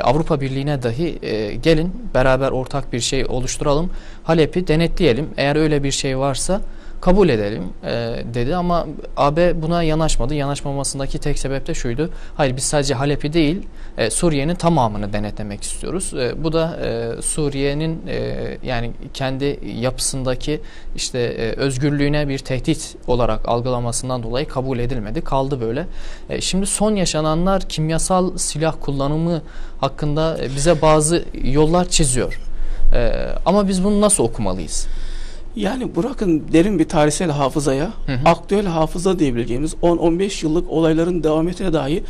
Avrupa Birliği'ne dahi gelin beraber ortak bir şey oluşturalım, Halep'i denetleyelim. Eğer öyle bir şey varsa kabul edelim dedi ama AB buna yanaşmadı. Yanaşmamasındaki tek sebep de şuydu. Hayır, biz sadece Halep'i değil Suriye'nin tamamını denetlemek istiyoruz. Bu da Suriye'nin yani kendi yapısındaki işte özgürlüğüne bir tehdit olarak algılamasından dolayı kabul edilmedi. Kaldı böyle. Şimdi son yaşananlar kimyasal silah kullanımı hakkında bize bazı yollar çiziyor. Ama biz bunu nasıl okumalıyız? Yani bırakın derin bir tarihsel hafızaya, aktüel hafıza diyebileceğimiz 10-15 yıllık olayların devam ettiğine dahi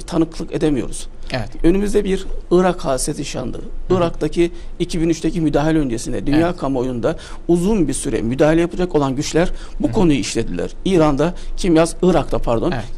tanıklık edemiyoruz. Evet. Önümüzde bir Irak hadisesi yaşandı. Irak'taki 2003'teki müdahale öncesinde dünya kamuoyunda uzun bir süre müdahale yapacak olan güçler bu konuyu işlediler. Irak'ta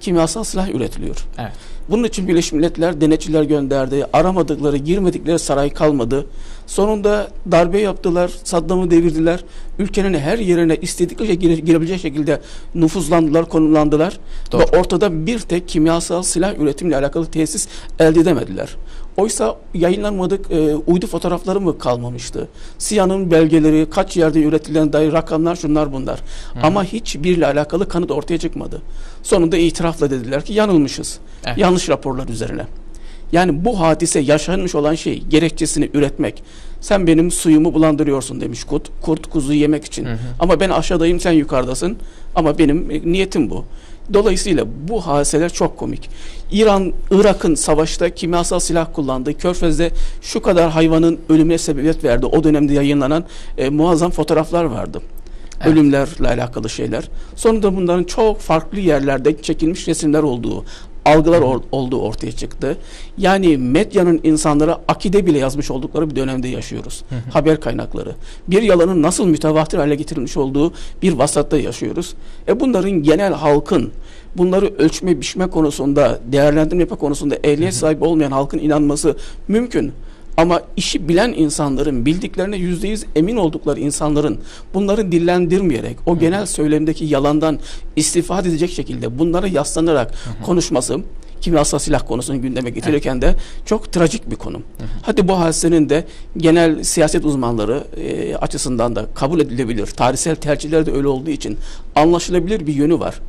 kimyasal silah üretiliyor. Evet. Bunun için Birleşmiş Milletler denetçiler gönderdi. Aramadıkları, girmedikleri saray kalmadı. Sonunda darbe yaptılar, Saddam'ı devirdiler. Ülkenin her yerine istedikleri girebilecek şekilde nüfuzlandılar, konumlandılar. Doğru. Ve ortada bir tek kimyasal silah üretimiyle alakalı tesis elde edemediler. Oysa yayınlanmadık uydu fotoğrafları mı kalmamıştı? SİHA'nın belgeleri, kaç yerde üretilen dair rakamlar, şunlar bunlar. Ama hiçbiriyle alakalı kanıt ortaya çıkmadı. Sonunda itirafla dediler ki yanılmışız. Evet. Yanlış raporlar üzerine. Yani bu hadise yaşanmış olan şey gerekçesini üretmek. Sen benim suyumu bulandırıyorsun demiş kurt kuzuyu yemek için. Ama ben aşağıdayım, sen yukarıdasın. Ama benim niyetim bu. Dolayısıyla bu hadiseler çok komik. Irak'ın savaşta kimyasal silah kullandığı, Körfez'de şu kadar hayvanın ölümüne sebebiyet verdi. O dönemde yayınlanan muazzam fotoğraflar vardı. Evet. Ölümlerle alakalı şeyler. Sonunda bunların çok farklı yerlerde çekilmiş resimler olduğu, algılar olduğu ortaya çıktı. Yani medyanın insanlara akide bile yazmış oldukları bir dönemde yaşıyoruz. Haber kaynakları. Bir yalanın nasıl mütevatir hale getirilmiş olduğu bir vasatta yaşıyoruz. Bunların genel halkın bunları ölçme, biçme konusunda, değerlendirme yapma konusunda ehliyet sahibi olmayan halkın inanması mümkün. Ama işi bilen insanların, bildiklerine %100 emin oldukları insanların bunları dillendirmeyerek, o genel söylemdeki yalandan istifade edecek şekilde bunlara yaslanarak konuşması, kimyasal silah konusunu gündeme getirirken de çok trajik bir konu. Hadi bu hadisenin de genel siyaset uzmanları açısından da kabul edilebilir. Tarihsel tercihler de öyle olduğu için anlaşılabilir bir yönü var.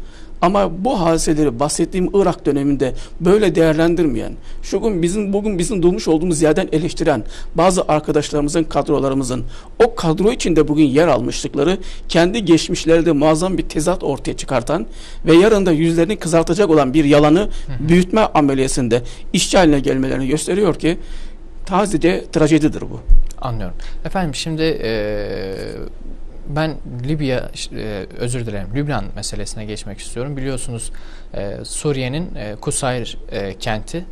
Ama bu hadiseleri bahsettiğim Irak döneminde böyle değerlendirmeyen, bugün bizim durmuş olduğumuz yerden eleştiren bazı arkadaşlarımızın, kadrolarımızın o kadro içinde bugün yer almışlıkları kendi geçmişlerinde muazzam bir tezat ortaya çıkartan ve yarın da yüzlerini kızartacak olan bir yalanı büyütme ameliyesinde işçi haline gelmelerini gösteriyor ki tazece trajedidir bu. Anlıyorum. Efendim şimdi ben Lübnan meselesine geçmek istiyorum. Biliyorsunuz Suriye'nin Kusayr kenti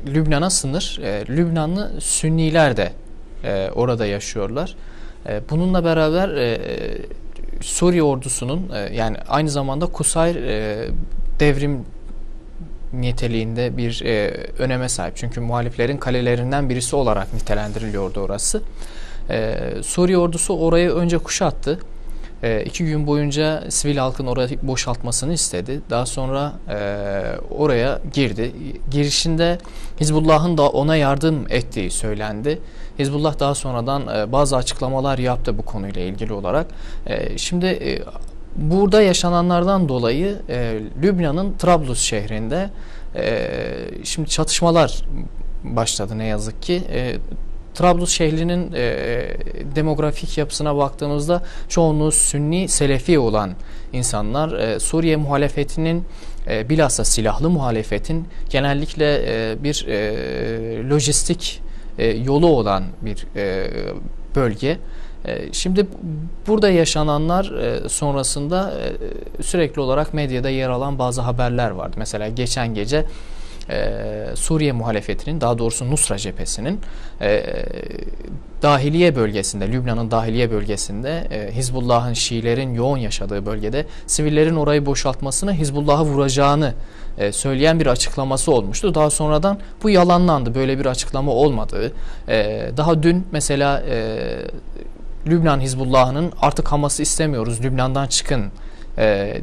Lübnan'a sınır. Lübnanlı Sünniler de orada yaşıyorlar. Bununla beraber Suriye ordusunun yani aynı zamanda Kusayr devrim niteliğinde bir öneme sahip. Çünkü muhaliflerin kalelerinden birisi olarak nitelendiriliyordu orası. Suriye ordusu orayı önce kuşattı. 2 gün boyunca sivil halkın orayı boşaltmasını istedi. Daha sonra oraya girdi. Girişinde Hizbullah'ın da ona yardım ettiği söylendi. Hizbullah daha sonradan bazı açıklamalar yaptı bu konuyla ilgili olarak. Şimdi burada yaşananlardan dolayı Lübnan'ın Trablus şehrinde şimdi çatışmalar başladı ne yazık ki. Trablus şehrinin demografik yapısına baktığımızda çoğunluğu Sünni, Selefi olan insanlar. Suriye muhalefetinin bilhassa silahlı muhalefetin genellikle bir lojistik yolu olan bir bölge. Şimdi burada yaşananlar sonrasında sürekli olarak medyada yer alan bazı haberler vardı. Mesela geçen gece Suriye muhalefetinin, daha doğrusu Nusra cephesinin dahiliye bölgesinde, Lübnan'ın dahiliye bölgesinde Hizbullah'ın, Şiilerin yoğun yaşadığı bölgede sivillerin orayı boşaltmasını, Hizbullah'ı vuracağını söyleyen bir açıklaması olmuştu. Daha sonradan bu yalanlandı. Böyle bir açıklama olmadığı. Daha dün mesela Lübnan Hizbullah'ının artık Hamas'ı istemiyoruz, Lübnan'dan çıkın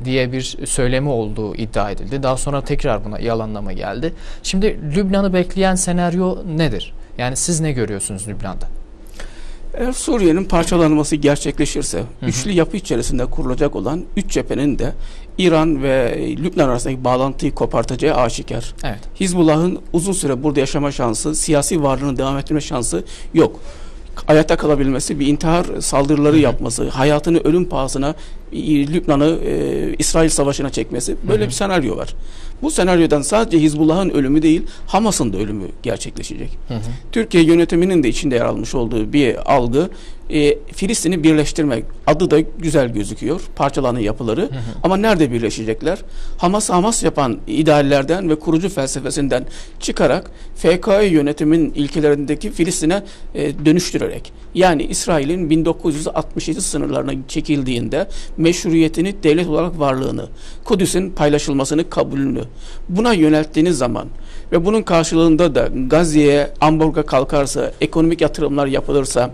diye bir söylemi olduğu iddia edildi. Daha sonra tekrar buna yalanlama geldi. Şimdi Lübnan'ı bekleyen senaryo nedir? Yani siz ne görüyorsunuz Lübnan'da? Eğer Suriye'nin parçalanması gerçekleşirse, üçlü yapı içerisinde kurulacak olan üç cephenin de İran ve Lübnan arasındaki bağlantıyı kopartacağı aşikar. Evet. Hizbullah'ın uzun süre burada yaşama şansı, siyasi varlığını devam ettirme şansı yok. Hayatta kalabilmesi, bir intihar saldırıları yapması, hayatını ölüm pahasına Lübnan'ı İsrail savaşına çekmesi, böyle bir senaryo var. Bu senaryodan sadece Hizbullah'ın ölümü değil, Hamas'ın da ölümü gerçekleşecek. Türkiye yönetiminin de içinde yer almış olduğu bir algı, Filistin'i birleştirmek. Adı da güzel gözüküyor, parçalanan yapıları. Ama nerede birleşecekler? Hamas yapan ideallerden ve kurucu felsefesinden çıkarak FKÖ yönetimin ilkelerindeki Filistin'e dönüştürerek, yani İsrail'in 1967 sınırlarına çekildiğinde meşruiyetini, devlet olarak varlığını, Kudüs'ün paylaşılmasını, kabulünü buna yönelttiğiniz zaman ve bunun karşılığında da Gazze'ye, Ambargo kalkarsa, ekonomik yatırımlar yapılırsa,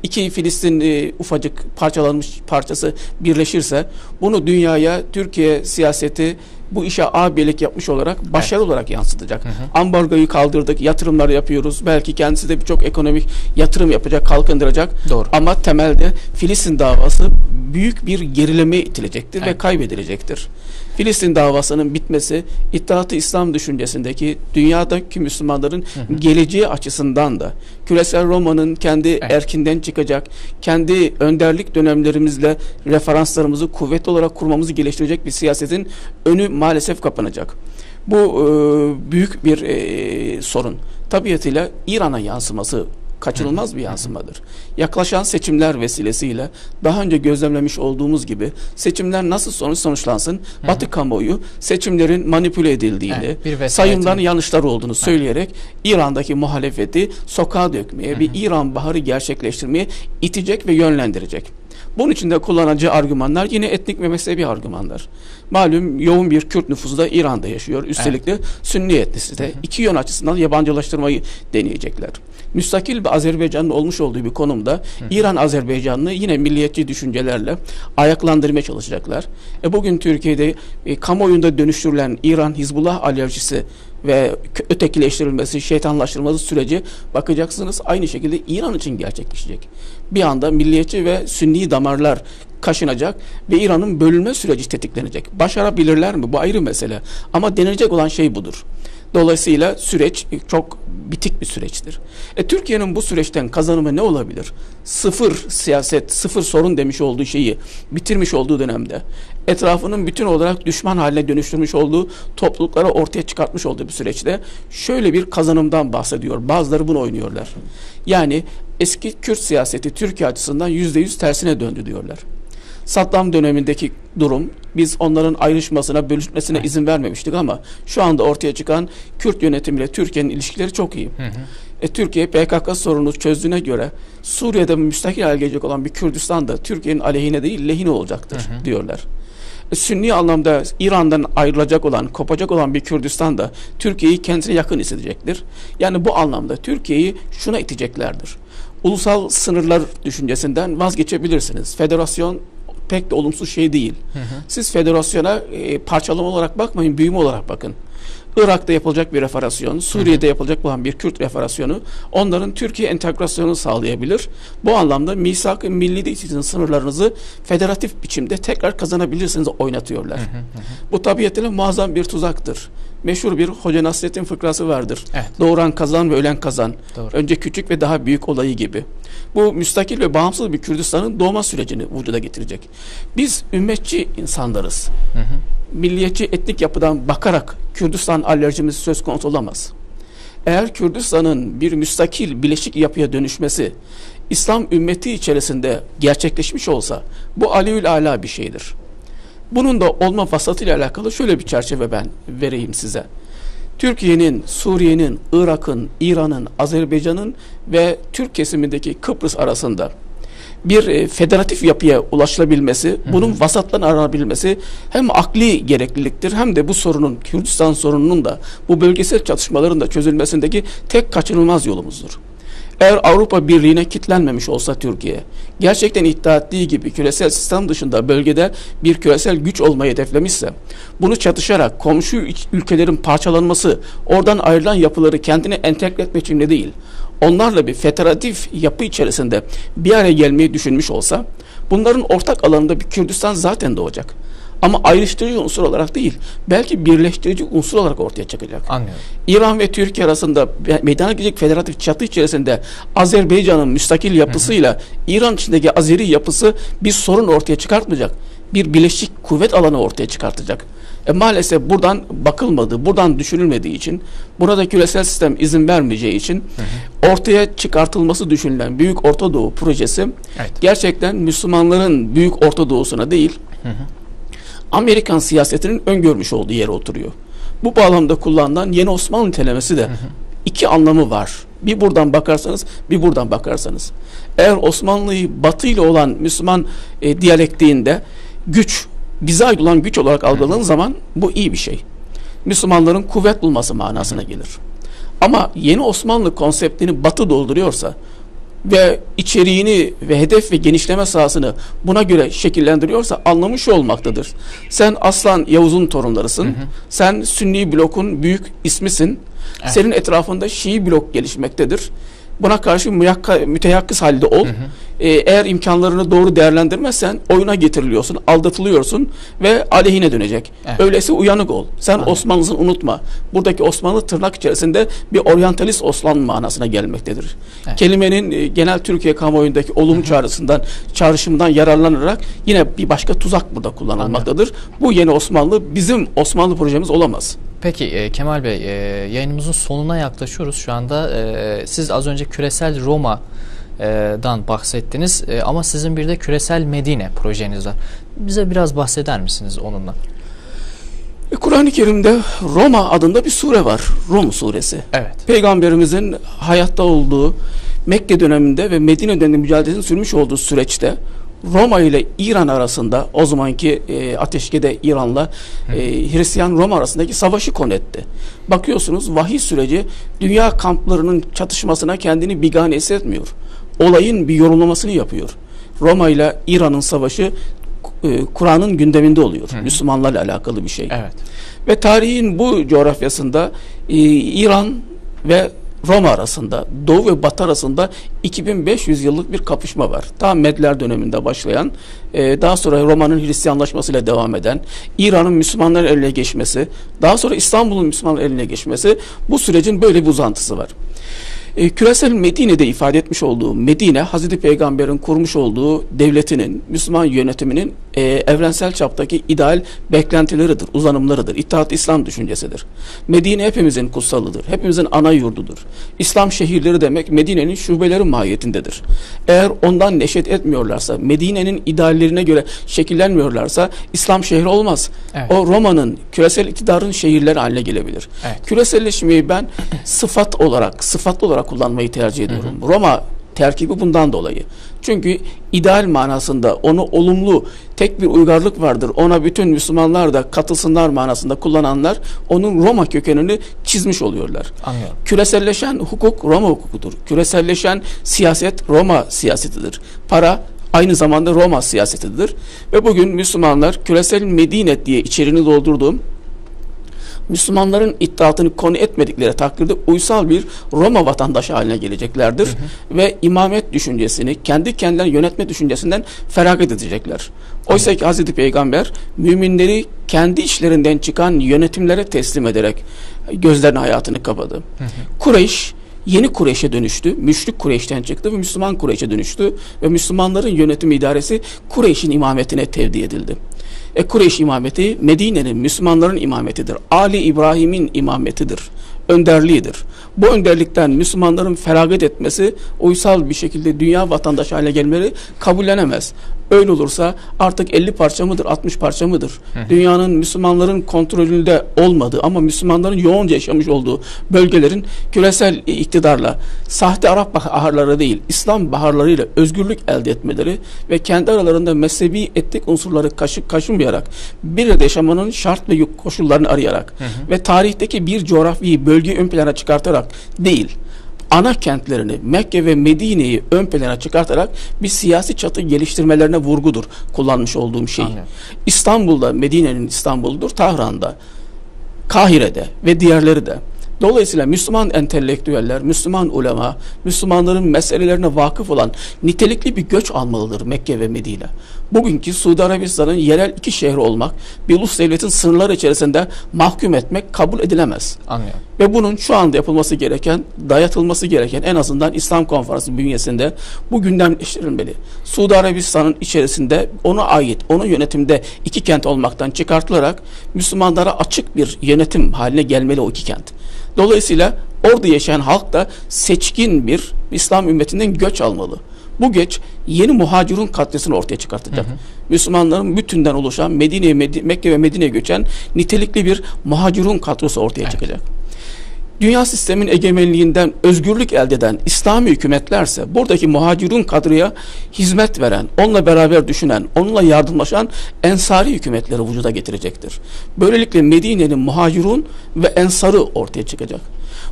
iki Filistin ufacık parçalanmış parçası birleşirse, bunu dünyaya Türkiye siyaseti bu işe abilik yapmış olarak başarı olarak yansıtacak. Ambargoyu kaldırdık, yatırımlar yapıyoruz. Belki kendisi de birçok ekonomik yatırım yapacak, kalkındıracak. Doğru. Ama temelde Filistin davası büyük bir gerilemeye itilecektir ve kaybedilecektir. Filistin davasının bitmesi, İttihat-ı İslam düşüncesindeki dünyadaki Müslümanların geleceği açısından da küresel Roma'nın kendi erkinden çıkacak, kendi önderlik dönemlerimizle referanslarımızı kuvvetli olarak kurmamızı geliştirecek bir siyasetin önü maalesef kapanacak. Bu büyük bir sorun. Tabiatıyla İran'a yansıması kaçınılmaz bir yansımadır. Yaklaşan seçimler vesilesiyle daha önce gözlemlemiş olduğumuz gibi seçimler nasıl sonuçlansın, Batı kamuoyu seçimlerin manipüle edildiğini, sayımların yanlışlar olduğunu söyleyerek İran'daki muhalefeti sokağa dökmeye, bir İran baharı gerçekleştirmeye itecek ve yönlendirecek. Bunun için de kullanacağı argümanlar yine etnik ve mezhebi argümanlar. Malum yoğun bir Kürt nüfusu da İran'da yaşıyor. Üstelik de Sünni etnisite. İki yön açısından yabancılaştırmayı deneyecekler. Müstakil bir Azerbaycan'ın olmuş olduğu bir konumda İran Azerbaycan'ı yine milliyetçi düşüncelerle ayaklandırmaya çalışacaklar. Bugün Türkiye'de kamuoyunda dönüştürülen İran Hizbullah alerjisi ve ötekileştirilmesi, şeytanlaştırılması süreci bakacaksınız aynı şekilde İran için gerçekleşecek. Bir anda milliyetçi ve sünni damarlar kaşınacak ve İran'ın bölünme süreci tetiklenecek. Başarabilirler mi? Bu ayrı mesele. Ama denilecek olan şey budur. Dolayısıyla süreç çok bitik bir süreçtir. Türkiye'nin bu süreçten kazanımı ne olabilir? Sıfır siyaset, sıfır sorun demiş olduğu şeyi bitirmiş olduğu dönemde, etrafının bütün olarak düşman haline dönüştürmüş olduğu toplulukları ortaya çıkartmış olduğu bir süreçte şöyle bir kazanımdan bahsediyor. Bazıları bunu oynuyorlar. Yani eski Kürt siyaseti Türkiye açısından %100 tersine döndü diyorlar. Saddam dönemindeki durum, biz onların ayrışmasına, bölüşmesine izin vermemiştik ama şu anda ortaya çıkan Kürt yönetimiyle Türkiye'nin ilişkileri çok iyi. Türkiye PKK sorununu çözdüğüne göre Suriye'de müstakil hale gelecek olan bir Kürdistan da Türkiye'nin aleyhine değil lehine olacaktır diyorlar. Sünni anlamda İran'dan ayrılacak olan, kopacak olan bir Kürdistan da Türkiye'yi kendisine yakın hissedecektir. Yani bu anlamda Türkiye'yi şuna iteceklerdir. Ulusal sınırlar düşüncesinden vazgeçebilirsiniz. Federasyon pek de olumsuz şey değil. Siz federasyona parçalama olarak bakmayın, büyüme olarak bakın. Irak'ta yapılacak bir referasyon, Suriye'de yapılacak olan bir Kürt referasyonu onların Türkiye entegrasyonunu sağlayabilir. Bu anlamda misak-ı milli değişikliğinin sınırlarınızı federatif biçimde tekrar kazanabilirsiniz oynatıyorlar. Bu tabiatıyla muazzam bir tuzaktır. Meşhur bir Hoca Nasrettin fıkrası vardır. Doğuran kazan ve ölen kazan. Doğru. Önce küçük ve daha büyük olayı gibi. Bu müstakil ve bağımsız bir Kürdistan'ın doğma sürecini vücuda getirecek. Biz ümmetçi insanlarız. Milliyetçi etnik yapıdan bakarak Kürdistan alerjimiz söz konusu olamaz. Eğer Kürdistan'ın bir müstakil bileşik yapıya dönüşmesi İslam ümmeti içerisinde gerçekleşmiş olsa bu aliül ala bir şeydir. Bunun da olma vasatıyla alakalı şöyle bir çerçeve ben vereyim size. Türkiye'nin, Suriye'nin, Irak'ın, İran'ın, Azerbaycan'ın ve Türk kesimindeki Kıbrıs arasında bir federatif yapıya ulaşılabilmesi, bunun vasattan aranabilmesi hem akli gerekliliktir hem de bu sorunun, Kürdistan sorununun da bu bölgesel çatışmaların da çözülmesindeki tek kaçınılmaz yolumuzdur. Eğer Avrupa Birliği'ne kitlenmemiş olsa Türkiye, gerçekten iddia ettiği gibi küresel sistem dışında bölgede bir küresel güç olmayı hedeflemişse, bunu çatışarak komşu ülkelerin parçalanması, oradan ayrılan yapıları kendine entegre etmek için de değil, onlarla bir federatif yapı içerisinde bir araya gelmeyi düşünmüş olsa, bunların ortak alanında bir Kürdistan zaten doğacak. Ama ayrıştırıcı unsur olarak değil, belki birleştirici unsur olarak ortaya çıkacak. Anlıyorum. İran ve Türkiye arasında meydana gelecek federatif çatı içerisinde Azerbaycan'ın müstakil yapısıyla İran içindeki Azeri yapısı bir sorun ortaya çıkartmayacak. Bir birleşik kuvvet alanı ortaya çıkartacak. Maalesef buradan bakılmadığı, buradan düşünülmediği için, burada küresel sistem izin vermeyeceği için ortaya çıkartılması düşünülen Büyük Orta Doğu projesi gerçekten Müslümanların Büyük Orta Doğu'suna değil, Amerikan siyasetinin öngörmüş olduğu yere oturuyor. Bu bağlamda kullanılan Yeni Osmanlı nitelemesi de iki anlamı var. Bir buradan bakarsanız, bir buradan bakarsanız. Eğer Osmanlı'yı Batı ile olan Müslüman diyalektiğinde güç, bize ait olan güç olarak algıladığın zaman bu iyi bir şey. Müslümanların kuvvet bulması manasına gelir. Ama Yeni Osmanlı konseptini Batı dolduruyorsa ve içeriğini ve hedef ve genişleme sahasını buna göre şekillendiriyorsa anlamış olmaktadır. Sen Aslan Yavuz'un torunlarısın. Sen Sünni blokun büyük ismisin. Senin etrafında Şii blok gelişmektedir. Buna karşı müteyakkız halde ol. Eğer imkanlarını doğru değerlendirmezsen oyuna getiriliyorsun, aldatılıyorsun ve aleyhine dönecek. Öyleyse uyanık ol. Sen Osmanlısın, unutma. Buradaki Osmanlı tırnak içerisinde bir oryantalist Osmanlı manasına gelmektedir. Kelimenin genel Türkiye kamuoyundaki olumlu çağrışımından yararlanarak yine bir başka tuzak burada kullanılmaktadır. Bu Yeni Osmanlı bizim Osmanlı projemiz olamaz. Peki Kemal Bey, yayınımızın sonuna yaklaşıyoruz şu anda. Siz az önce küresel Roma'dan bahsettiniz ama sizin bir de küresel Medine projeniz var. Bize biraz bahseder misiniz onunla? Kur'an-ı Kerim'de Roma adında bir sure var. Rum suresi. Evet. Peygamberimizin hayatta olduğu Mekke döneminde ve Medine döneminde mücadelesini sürmüş olduğu süreçte Roma ile İran arasında, o zamanki ateşkede İran'la Hristiyan Roma arasındaki savaşı konu etti. Bakıyorsunuz vahiy süreci dünya kamplarının çatışmasına kendini bigane hissetmiyor. Olayın bir yorumlamasını yapıyor. Roma ile İran'ın savaşı Kur'an'ın gündeminde oluyor. Müslümanlarla alakalı bir şey. Evet. Ve tarihin bu coğrafyasında İran ve Roma arasında, Doğu ve Batı arasında 2500 yıllık bir kapışma var. Ta Medler döneminde başlayan, daha sonra Roma'nın Hristiyanlaşmasıyla devam eden, İran'ın Müslümanların eline geçmesi, daha sonra İstanbul'un Müslümanların eline geçmesi, bu sürecin böyle bir uzantısı var. Küresel Medine'de ifade etmiş olduğu Medine, Hazreti Peygamber'in kurmuş olduğu devletinin, Müslüman yönetiminin evrensel çaptaki ideal beklentileridir, uzanımlarıdır. İttihat İslam düşüncesidir. Medine hepimizin kutsalıdır, hepimizin ana yurdudur. İslam şehirleri demek Medine'nin şubeleri mahiyetindedir. Eğer ondan neşet etmiyorlarsa, Medine'nin ideallerine göre şekillenmiyorlarsa İslam şehri olmaz. Evet. O Roma'nın, küresel iktidarın şehirleri haline gelebilir. Evet. Küreselleşmeyi ben sıfatlı olarak kullanmayı tercih ediyorum. Roma terkibi bundan dolayı. Çünkü ideal manasında onu olumlu tek bir uygarlık vardır, ona bütün Müslümanlar da katılsınlar manasında kullananlar onun Roma kökenini çizmiş oluyorlar. Anlıyorum. Küreselleşen hukuk Roma hukukudur. Küreselleşen siyaset Roma siyasetidir. Para aynı zamanda Roma siyasetidir. Ve bugün Müslümanlar küresel Medine diye içeriğini doldurduğum Müslümanların iddiatını konu etmedikleri takdirde uysal bir Roma vatandaşı haline geleceklerdir. Ve imamet düşüncesini, kendi kendilerini yönetme düşüncesinden feragat edecekler. Oysa ki Hazreti Peygamber müminleri kendi içlerinden çıkan yönetimlere teslim ederek gözlerine hayatını kapadı. Kureyş yeni Kureyş'e dönüştü. Müşrik Kureyş'ten çıktı ve Müslüman Kureyş'e dönüştü. Ve Müslümanların yönetim idaresi Kureyş'in imametine tevdi edildi. Kureyş imameti Medine'nin, Müslümanların imametidir. Ali İbrahim'in imametidir. Önderliğidir. Bu önderlikten Müslümanların feragat etmesi, uysal bir şekilde dünya vatandaşı haline gelmeleri kabullenemez. Öyle olursa artık 50 parça mıdır, 60 parça mıdır? Dünyanın Müslümanların kontrolünde olmadığı ama Müslümanların yoğunca yaşamış olduğu bölgelerin küresel iktidarla, sahte Arap baharları değil, İslam baharlarıyla özgürlük elde etmeleri ve kendi aralarında mezhebi etnik unsurları kaşınmayarak bir arada yaşamanın şart ve koşullarını arayarak ve tarihteki bir coğrafyayı, bölgeyi ön plana çıkartarak değil, ana kentlerini Mekke ve Medine'yi ön plana çıkartarak bir siyasi çatı geliştirmelerine vurgudur kullanmış olduğum şey. Anladım. İstanbul'da, Medine'nin İstanbul'dur, Tahran'da, Kahire'de ve diğerleri de. Dolayısıyla Müslüman entelektüeller, Müslüman ulema, Müslümanların meselelerine vakıf olan nitelikli bir göç almalıdır Mekke ve Medine. Bugünkü Suudi Arabistan'ın yerel iki şehri olmak, bir ulus devletin sınırları içerisinde mahkum etmek kabul edilemez. Anlıyorum. Ve bunun şu anda yapılması gereken, dayatılması gereken en azından İslam Konferansı bünyesinde bu gündemleştirilmeli. Suudi Arabistan'ın içerisinde ona ait, onun yönetimde iki kent olmaktan çıkartılarak Müslümanlara açık bir yönetim haline gelmeli o iki kent. Dolayısıyla orada yaşayan halk da seçkin bir İslam ümmetinden göç almalı. Bu göç yeni muhacirun kadrosunu ortaya çıkartacak. Müslümanların bütünden oluşan Mekke ve Medine'ye göçen nitelikli bir muhacirun kadrosu ortaya çıkacak. Dünya sistemin egemenliğinden özgürlük elde eden İslami hükümetlerse buradaki muhacirun kadroya hizmet veren, onunla beraber düşünen, onunla yardımlaşan ensari hükümetleri vücuda getirecektir. Böylelikle Medine'nin muhacirun ve ensarı ortaya çıkacak.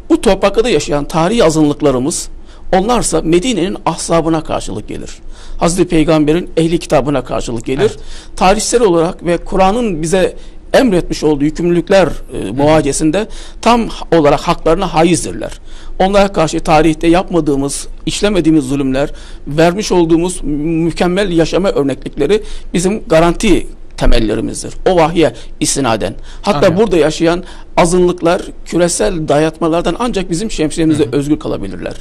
Bu toprakta yaşayan tarihi azınlıklarımız, onlarsa Medine'nin ahzabına karşılık gelir. Hazreti Peygamber'in ehli kitabına karşılık gelir. Evet. Tarihsel olarak ve Kur'an'ın bize emretmiş olduğu yükümlülükler muhacesinde tam olarak haklarına haizdirler. Onlara karşı tarihte yapmadığımız, işlemediğimiz zulümler, vermiş olduğumuz mükemmel yaşama örneklikleri bizim garanti temellerimizdir. O vahye istinaden. Hatta Aynen. burada yaşayan azınlıklar küresel dayatmalardan ancak bizim şemsiyemizde özgür kalabilirler.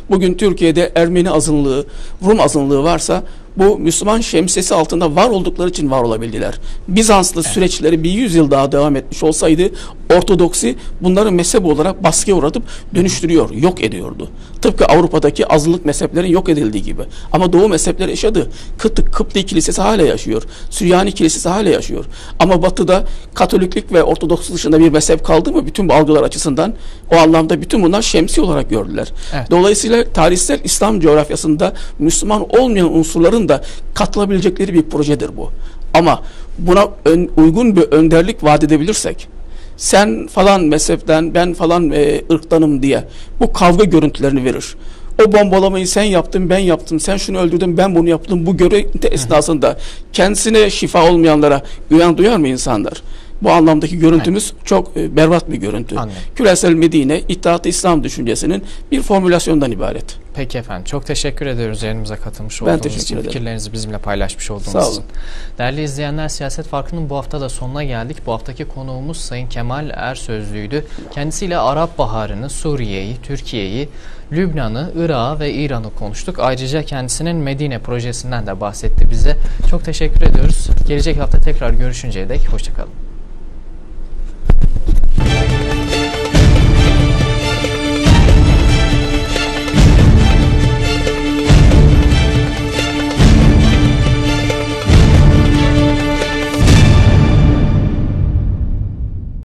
Bugün Türkiye'de Ermeni azınlığı, Rum azınlığı varsa bu Müslüman şemsiyesi altında var oldukları için var olabildiler. Bizanslı süreçleri bir 100 yıl daha devam etmiş olsaydı Ortodoksi bunları mezhep olarak baskıya uğratıp dönüştürüyor, yok ediyordu. Tıpkı Avrupa'daki azınlık mezheplerin yok edildiği gibi. Ama Doğu mezhepleri yaşadı. Kıpti Kilisesi hala yaşıyor. Süryani Kilisesi hala yaşıyor. Ama Batı'da Katoliklik ve Ortodoks dışında bir mezhep kaldı mı bütün bu algılar açısından o anlamda bütün bunlar şemsi olarak gördüler. Evet. Dolayısıyla tarihsel İslam coğrafyasında Müslüman olmayan unsurların da katılabilecekleri bir projedir bu. Ama buna uygun bir önderlik vaat edebilirsek, sen falan mezhepten, ben falan ırktanım diye bu kavga görüntülerini verir. O bombalamayı sen yaptın, ben yaptım, sen şunu öldürdün, ben bunu yaptım. Bu görüntü esnasında kendisine şifa olmayanlara güven duyar mı insanlar? Bu anlamdaki görüntümüz çok berbat bir görüntü. Anladım. Küresel Medine, İttihat-ı İslam düşüncesinin bir formülasyondan ibaret. Peki efendim. Çok teşekkür ediyoruz yayınımıza katılmış olduğunuz için. Fikirlerinizi bizimle paylaşmış olduğunuz için. Değerli izleyenler, Siyaset Farkı'nın bu hafta da sonuna geldik. Bu haftaki konuğumuz Sayın Kemal Ersözlü'ydü. Kendisiyle Arap Baharı'nı, Suriye'yi, Türkiye'yi, Lübnan'ı, Irak'ı ve İran'ı konuştuk. Ayrıca kendisinin Medine projesinden de bahsetti bize. Çok teşekkür ediyoruz. Gelecek hafta tekrar görüşünceye dek hoşçakalın.